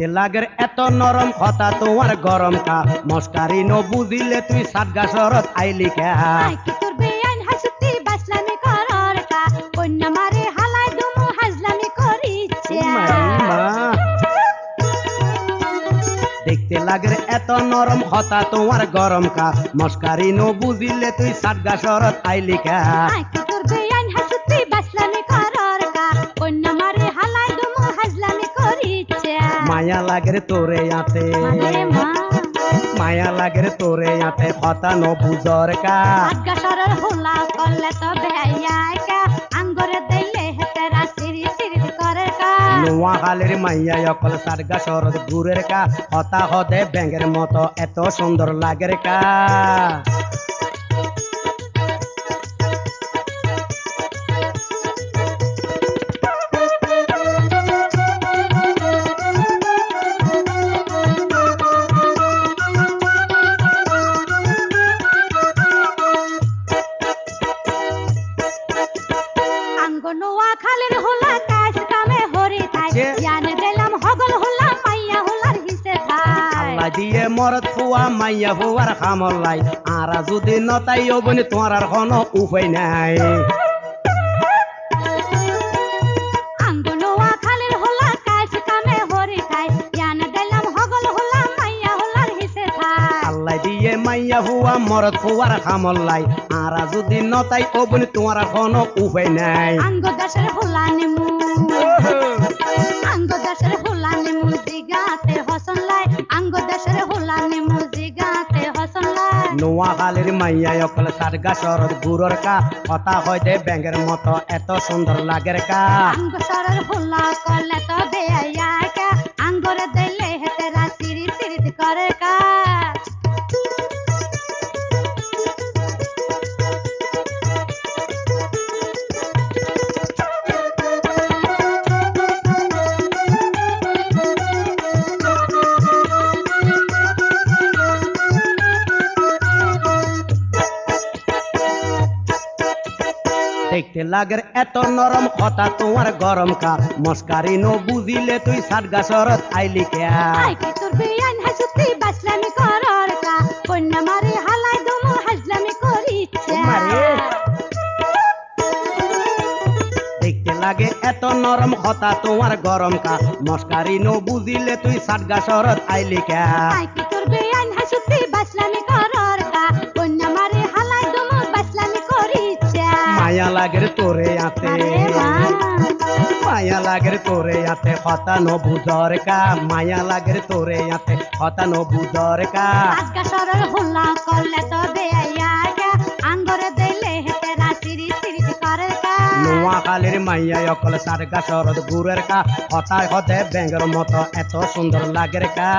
দেখতে লাগের এত নরম কথা তোমার গরম কা মস্কারি ন বুঝিলে তুই সাতগা শরত আইলি কা আই কি তোর বেআইন হাসতি বাসলামি করার কা কন্যা মারে হালাই দুমু হাজলামি করিছে দেখতে লাগের এত নরম কথা তোমার গরম কা মস্কারি ন বুঝিলে তুই সাতগা শরত আইলি কা আই কি তোর বেআইন হাসতি বাসলামি করার কা কন্যা মারে হালাই দুমু হাজলামি করিছে মায়া লাগের তোরে আতে মানে মা মায়া লাগের তোরে আতে কথা ন বুঝর কা আজ্ঞা সরল হোলা করলে তো বেয়াই কা আঙ্গরে দিলে হেতেরা সিরি সিরি করে কা নোয়া হালের মাইয়া অকল সাতগা শরত ঘুরের কা হতা হদে ব্যাঙের মতো এত সুন্দর লাগের কা আঙ্গনোয়া খালের হোলা কাজ কামে হরি থাই জানে দিলাম হগল হোলা মাইয়া হোলার হিসে থাই আল্লাহ দিয়ে মরত ফুয়া মাইয়া ফুয়ার খামলাই আরা যদি নতাই অবনি তোমার আর কোনো উপায় নাই আঙ্গনোয়া খালের হোলা কাজ কামে হরি থাই জানে দিলাম হগল হোলা মাইয়া হোলার হিসে থাই আল্লাহ দিয়ে মাইয়া ফুয়া মরত ফুয়ার খামলাই আরা যদি নতাই অবনি তোমার আর কোনো উপায় নাই আঙ্গ দাসের হোলা নিমু আঙ্গ দাসের হোলা নিমু জিগাতে হসন লাই আঙ্গ দাসের হোলা নিমু জিগাতে হসন লাই নোয়া হালের মাইয়া অকল সাতগা শরত ঘুরর কা কথা হইতে ব্যাঙের মতো এত সুন্দর লাগের কা আঙ্গ সরল হোলা করলে তো বেয়াই কা আঙ্গরে দিলে হেতেরা সিরি সিরি করে কা দেখতে লাগের এত নরম কথা তোমার গরম কা মস্কারি ন বুঝিলে তুই সাতগা শরত আইলি কা আই কি তোর বেআইন হাসতি বাসলামি করার কা কন্যা মারে হালাই দুমু হাজলামি করিছে মারে। দেখতে লাগে এত নরম কথা তোমার গরম কা মস্কারি ন বুঝিলে তুই সাতগা শরত আইলি কা আই কি তোর বেআইন হাসতি বাসলামি করার কা কন্যা মারে হালাই দুমু বাসলামি করিছে মায়া লাগের তোরে আতে আরে বাবা মায়া লাগের তোরে আতে কথা ন বুঝর কা মায়া লাগের তোরে আতে কথা ন বুঝর কা আজকা সরল হোলা করলে তো বেয়াই কা আঙ্গরে দিলে হেতেরা সিরি সিরি করে কা নোয়া কালের মাইয়া অকল সাতগা শরত ঘুরের কা হতায় হতে ব্যাঙের মতো এত সুন্দর লাগের কা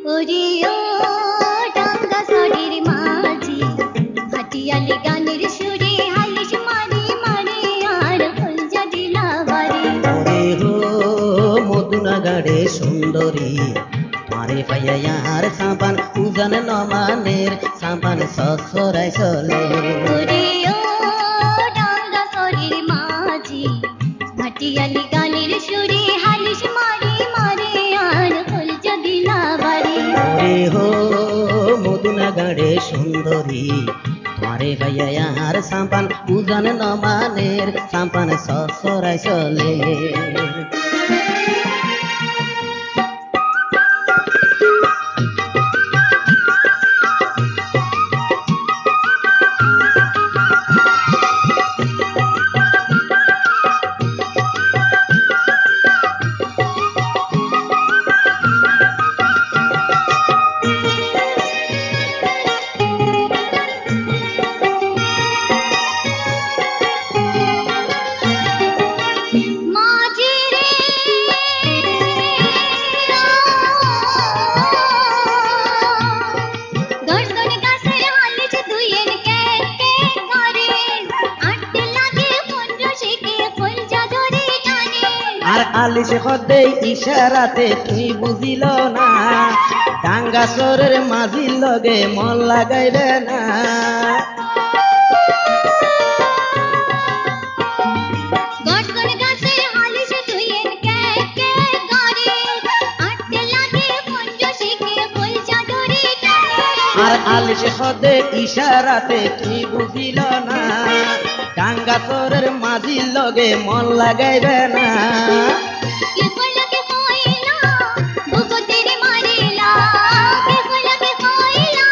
ওরিও ডাঙ্গা সরির মাঝি হাটিয়ালি গানের সুরে হালিশ মারি মারি আর হলজা দিলা বাড়ি ওরে হো মধুনাগাড়ে সুন্দরী মারে পাইয়ার সাবান উজান নমানের সাবান সসরাই চলে ওরিও ডাঙ্গা সরির মাঝি হাটিয়ালি গানের সুরে হালিশ মারি মারি আর হলজা দিলা বাড়ি ওরে হো মধুনাগাড়ে সুন্দরী মারে পাইয়ার সাবান উজান নমানের সাবান সসরাই চলে আলিশ খদে ইশারাতে তুই বুঝিল না ডাঙ্গা সরের মাঝির লগে মন লাগাইবে না গটগট গাছে হালিশ তুইয়ের কে কে গড়ে আটতে লাগে পঞ্জ শিখে ফুল চাদরে টানে আর আলিশ খদে ইশারাতে তুই বুঝিল না ডাঙ্গা সরের মাঝির লগে মন লাগাইবে না কে কইলাকে কইলা বুকো তেরে মারিলা কে কইলাকে কইলা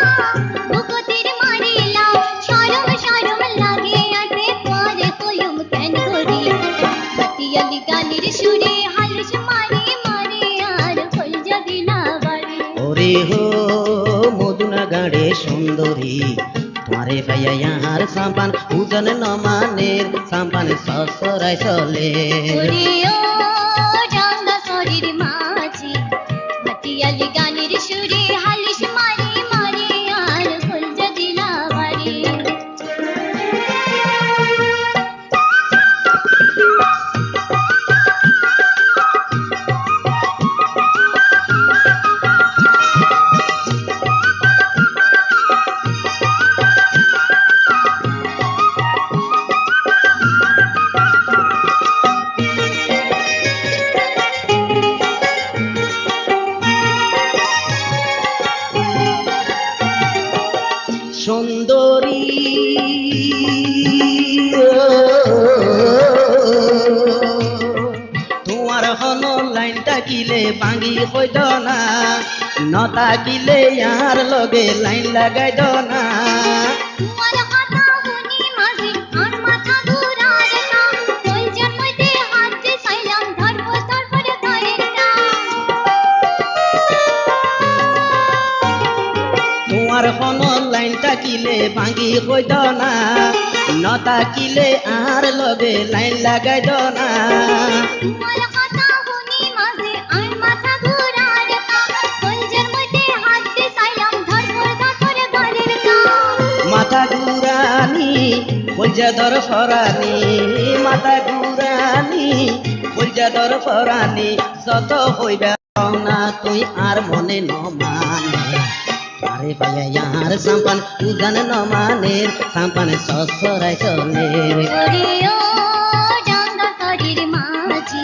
বুকো তেরে মারিলা শরম শরম লাগে আতে পরে কইম কেন করি পাটিয়ালি গানের সুরে হালিশ মারি মারি আর ফুল যদি না বাড়ি ওরে হো মধুনা গাড়ে সুন্দরী তোমারে ভাইয়া ইয়ার সাম্পান উজন নমানের সাম্পান সসরাই চলে ওরে ও রাঙ্গা শরীর মাঝি পাটিয়ালি গানের সুরে হালিশ মারি মারি আর ফুল যদি না বাড়ি সুন্দরী তোমার হন লাইনটা কিলে ভাঙি হইত না নতা কিলে ইয়ার লগে লাইন লাগাইত না তোমার কথা শুনি মাঝি আর মাথা ঘুরার না কলজার মধ্যে হাত দিয়ে চাইলাম ধরবো তারপরে ধরে না তোমার হন লাইনটা কিলে ভাঙি হইত না নতা কিলে আর লগে লাইন লাগাইত না তোমার কথা শুনি মাঝি আর মাথা ঘুরার না কলজার মধ্যে হাত দিয়ে চাইলাম ধরবো তারপরে ধরে না মাথা ঘুরানি বলজাদর ফরানি মাথা ঘুরানি বলজাদর ফরানি যত হইবা না তুই আর মনে নমানে আরে ভাইয়া ইয়ার সাম্পান উজান নমানের সাম্পান সসরাই চলে ওরে ও রাঙ্গা শরীর মাঝি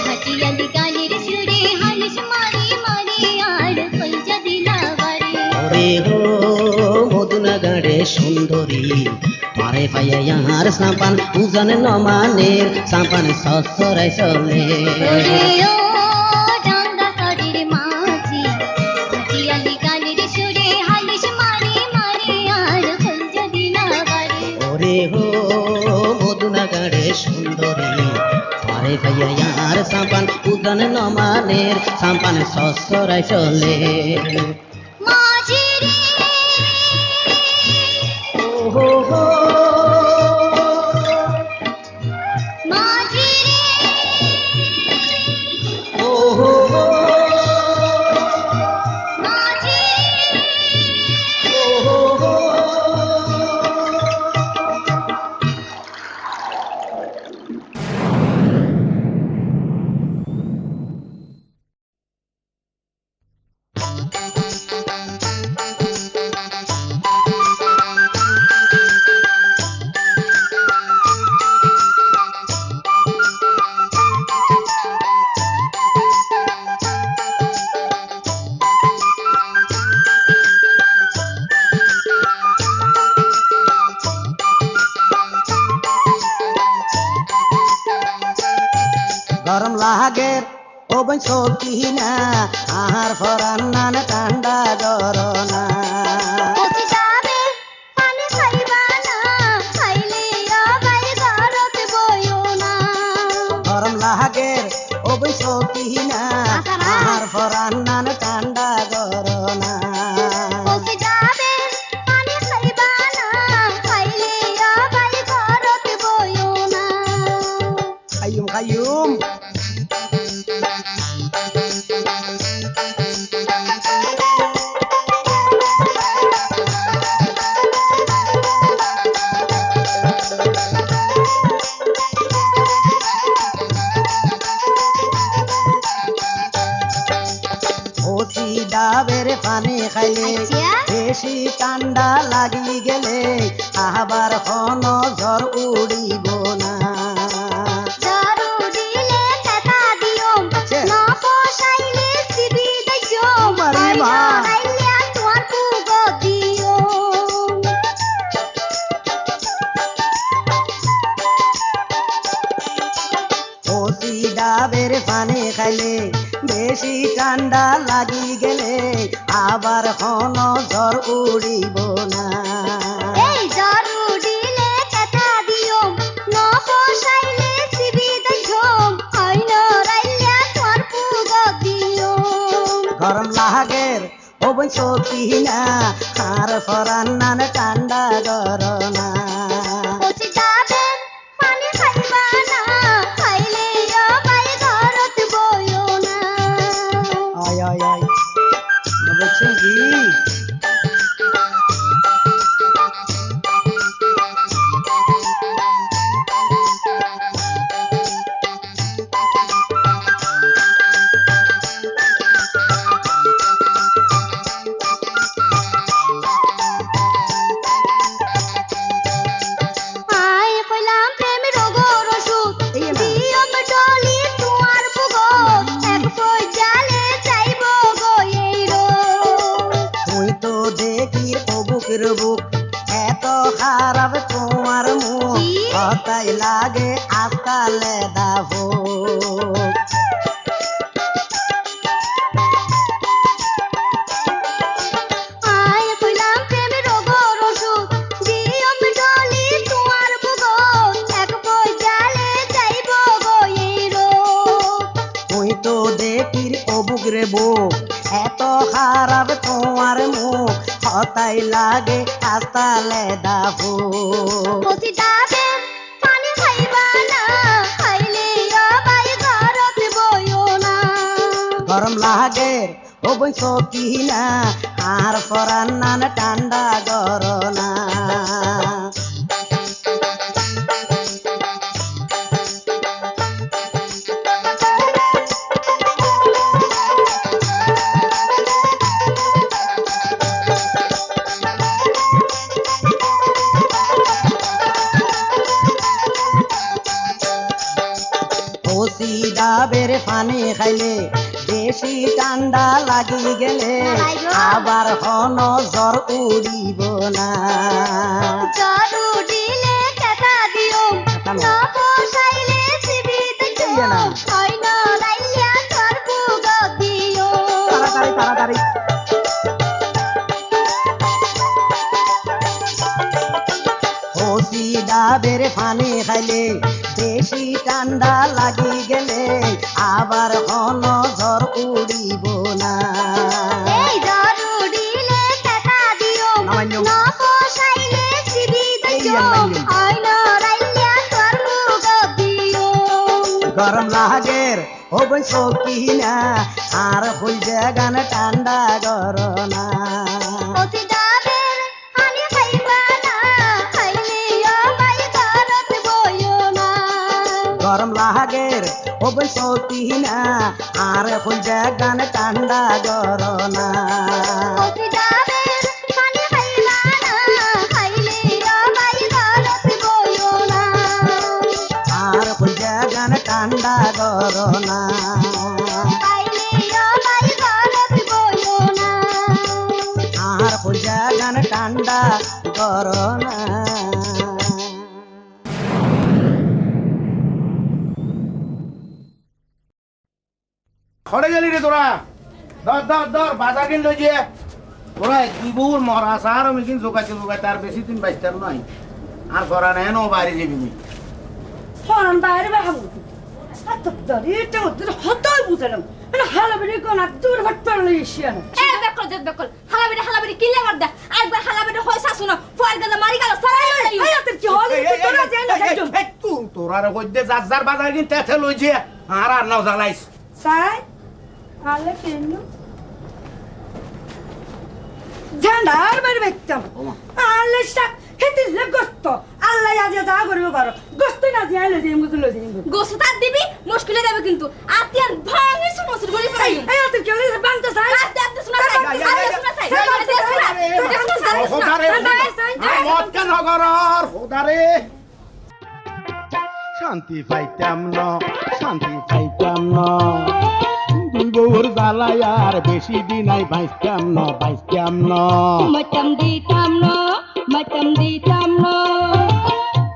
পাটিয়ালি গানের সুরে হালিশ মারি মারি আর ফুল যদি না বাড়ি ওরে হো মধুনা গাড়ে সুন্দরী আরে ভাইয়া ইয়ার সাম্পান উজান নমানের সাম্পান সসরাই চলে ওরে ও রাঙ্গা শরীর মাঝি পাটিয়ালি গানের সুরে হালিশ মারি মারি আর ফুল যদি না বাড়ি ওরে হো মধুনা গাড়ে সুন্দরী আরে ভাইয়া ইয়ার সাম্পান উজান নমানের সাম্পান সসরাই চলে মাঝি রে ও হো হো মাঝি রে ও হো হো মাঝি ও হো হো গরম লাগে ও বই সকি না আহার ফরান নান ঠান্ডা গরনা ওকে যাবে পানি খাইবা না খাইলে আবার ঘরত বইও না গরম লাগে ও বই সকি না আহার ফরান নান ঠান্ডা গরনা ওকে যাবে পানি খাইবা না খাইলে আবার ঘরত বইও না কায়ুম কায়ুম ঠান্ডা লাগি গেলে আবার কোন ঝড় উড়িব না ঝড় উড়িলে কথা দিও না পোষাইলে সিবি দিও মারি মা। আইলে তোমার পুগো দিও ওসি ডাবের পানি খাইলে বেশি ঠান্ডা লাগি গেলে আবার কোন ঝড় উড়িব না এই ঝড় উড়িলে কথা দিও না পোষাইলে সিবি দিও আইনা রাইলে তোমার পুগো দিও গরম লাগের ওবন সত্যি না আর ফরান নান ঠান্ডা গরনা ওসি যাবে পানি খাইবা না খাইলে বাই ঘরত বইও না আয় আয় আয় বলছে কি আয় কইলাম প্রেমের ওগর ওষুধ এই না। দিয়ম ডলি তোমার বুগো এক কই জালে যাইব গো এই রো তুই তো দেখি ও বুকের বুক এত খারাপ তোমার মুখ কি? কথাই লাগে আজকালে দাবো আয় কইলাম প্রেমের ওগর ওষুধ দিয়ম ডলি তোমার বুগো এক কই জালে যাইব গো এই রো তুই তো দেখি ও বুকের বুক এত খারাপ তোমার মুখ কথাই লাগে আজকালে দাবো ওসি যাবে পানি খাইবা না খাইলে বাই ঘরত বইও না গরম লাগে ও বই সকি না আর ফরান নান ঠান্ডা গরনা ওসি ডাবের পানি খাইলে বেশি ঠান্ডা লাগি গেলে আবার কোন জ্বর উড়িব না ঝড় উড়িলে কথা দিও না পোষাইলে সিবি দিও এই না। আইনা রাইলে তোর পুগো দিও তাড়াতাড়ি তাড়াতাড়ি ওসি ডাবের পানি খাইলে বেশি ঠান্ডা লাগি গেলে আবার কোন ঝড় উড়িব না এই ঝড় উড়িলে কথা দিও নামাইলো। না পোষাইলে সিবি এই দিও নামাইলো। আইনা রাইলে তোর পুগো দিও গরম লাগের ও বই সকি না আর হই জাগান ঠান্ডা গরনা ওসি যাবে পানি খাইবা না খাইলে বাই ঘরত বইও না গরম লাগের ও বই সকি না আর হই জাগান ঠান্ডা গরনা ওসি যাবে পানি খাইবা না খাইলে বাই ঘরত বইও না আর হই জাগান ঠান্ডা গরনা খাইলে বাই ঘরত বইও না আর হই জাগান ঠান্ডা গরনা খড়ে গেলি রে তোরা ধর ধর ধর বাজার কিন লই যে ওরা দিবুর মরা সার আমি কিন জোগাইতে আর বেশি দিন বাইস্তার নয় আর করা নেই নো বাইরে যাবি নি ফরান বাইরে বাহাবো আর তো দাঁড়িয়ে ওদের হতই বুঝলাম মানে হালাবেরি কোন দূর ভাট পারলে এসিয়ানো এ বেকল জেদ বেকল হালাবিরে কিলে মার দে একবার হালাবিরে হই শাসু না ফয়ার গেলে মারি গেল সারাই লই এই আতে কি হল তোরা জান না একজন তোরার কইতে যার বাজার কিন তেতে লই যে আর নাও জ্বালাইস সাই আলে কেন ঝান্ডার বাইরে বেকতাম আলে শাক হেতি লাগস্ত আল্লাহ আজ যা করবে পারো গোস্ত না দিয়ে আলে দিয়ে মুজলো দিয়ে গোসু তার দিবি মুশকিলে যাবে কিন্তু আতিয়ান ভাঙি সমস্যা বলি পাই এই আতে কি হল বাংতা সাই আস্তে আস্তে শোনা চাই আস্তে শোনা চাই মদ কেন ঘরর হোদারে শান্তি পাইতাম ন শান্তি পাইতাম ন দুই বউর জ্বালাই আর বেশি দিন আই বাইস্তাম ন মতম দিতাম ন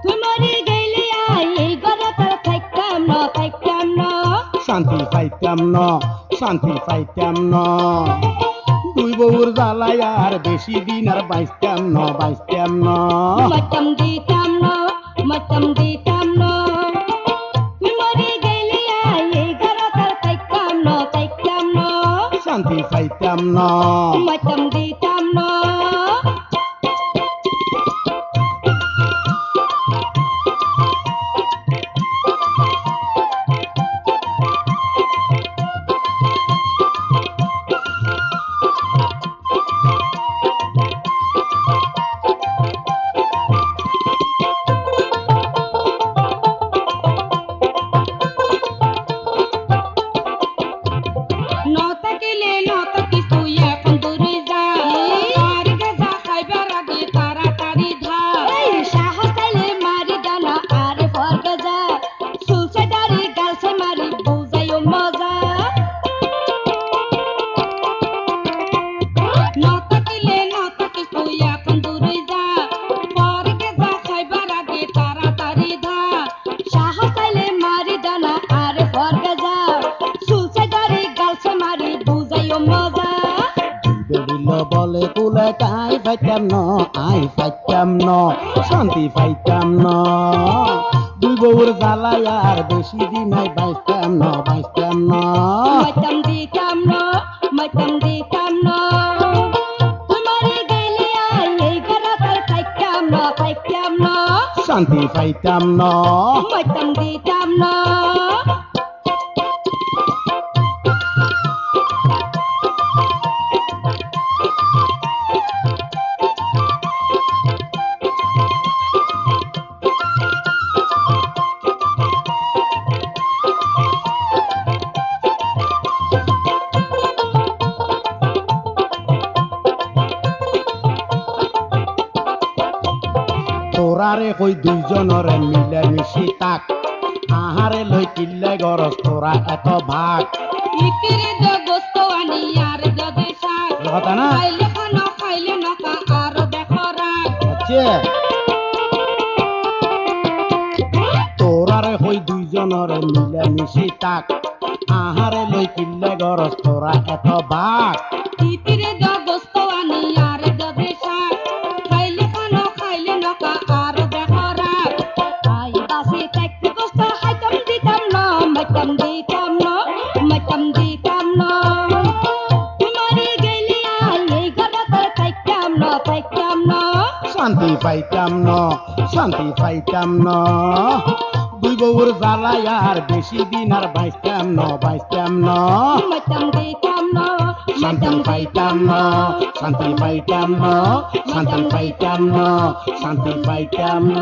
তুই মরে গেলে এই ঘরে তোর থাকতাম ন শান্তি পাইতাম ন দুই বউর জ্বালাই আর বেশি দিন আর বাইস্তাম ন মতম দিতাম ন তুই মরে গেলে এই ঘরে তোর থাকতাম ন শান্তি পাইতাম ন মতম দিতাম ন বলে কুলে আই পাইতাম ন শান্তি পাইতাম ন দুই বউর জ্বালাই আর বেশি দিন আই বাইস্তাম ন মতম দিতাম ন তুই মরে গেলে এই ঘরে তোর থাকতাম ন শান্তি পাইতাম ন মতম দিতাম ন তোরারে কই দুইজনরে মিলে মিশি তাক আহারে লই কিল্লে গরস তোরা এত ভাগ ইতিরে দ গোস্ত আনি আর দদে শাক কথা না খাইলে নকা আর দেখো রাগ আচ্ছা তোরারে কই দুইজনরে মিলে মিশি তাক আহারে লই কিল্লে গরস তোরা এত ভাগ ইতিরে দ গোস্ত আনি আর দদে শাক খাইলে নকা আর দেখো রাগ আই বাসে থাকতে কষ্ট হাইতাম দিতাম ন মতম দিতাম ন তুই মরে গেলে এই ঘরে তোর থাকতাম ন শান্তি পাইতাম ন দুই বউর জ্বালাই আর বেশি দিন আর বাইস্তাম ন মতম দিতাম ন শান্তি পাইতাম ন শান্তি পাইতাম ন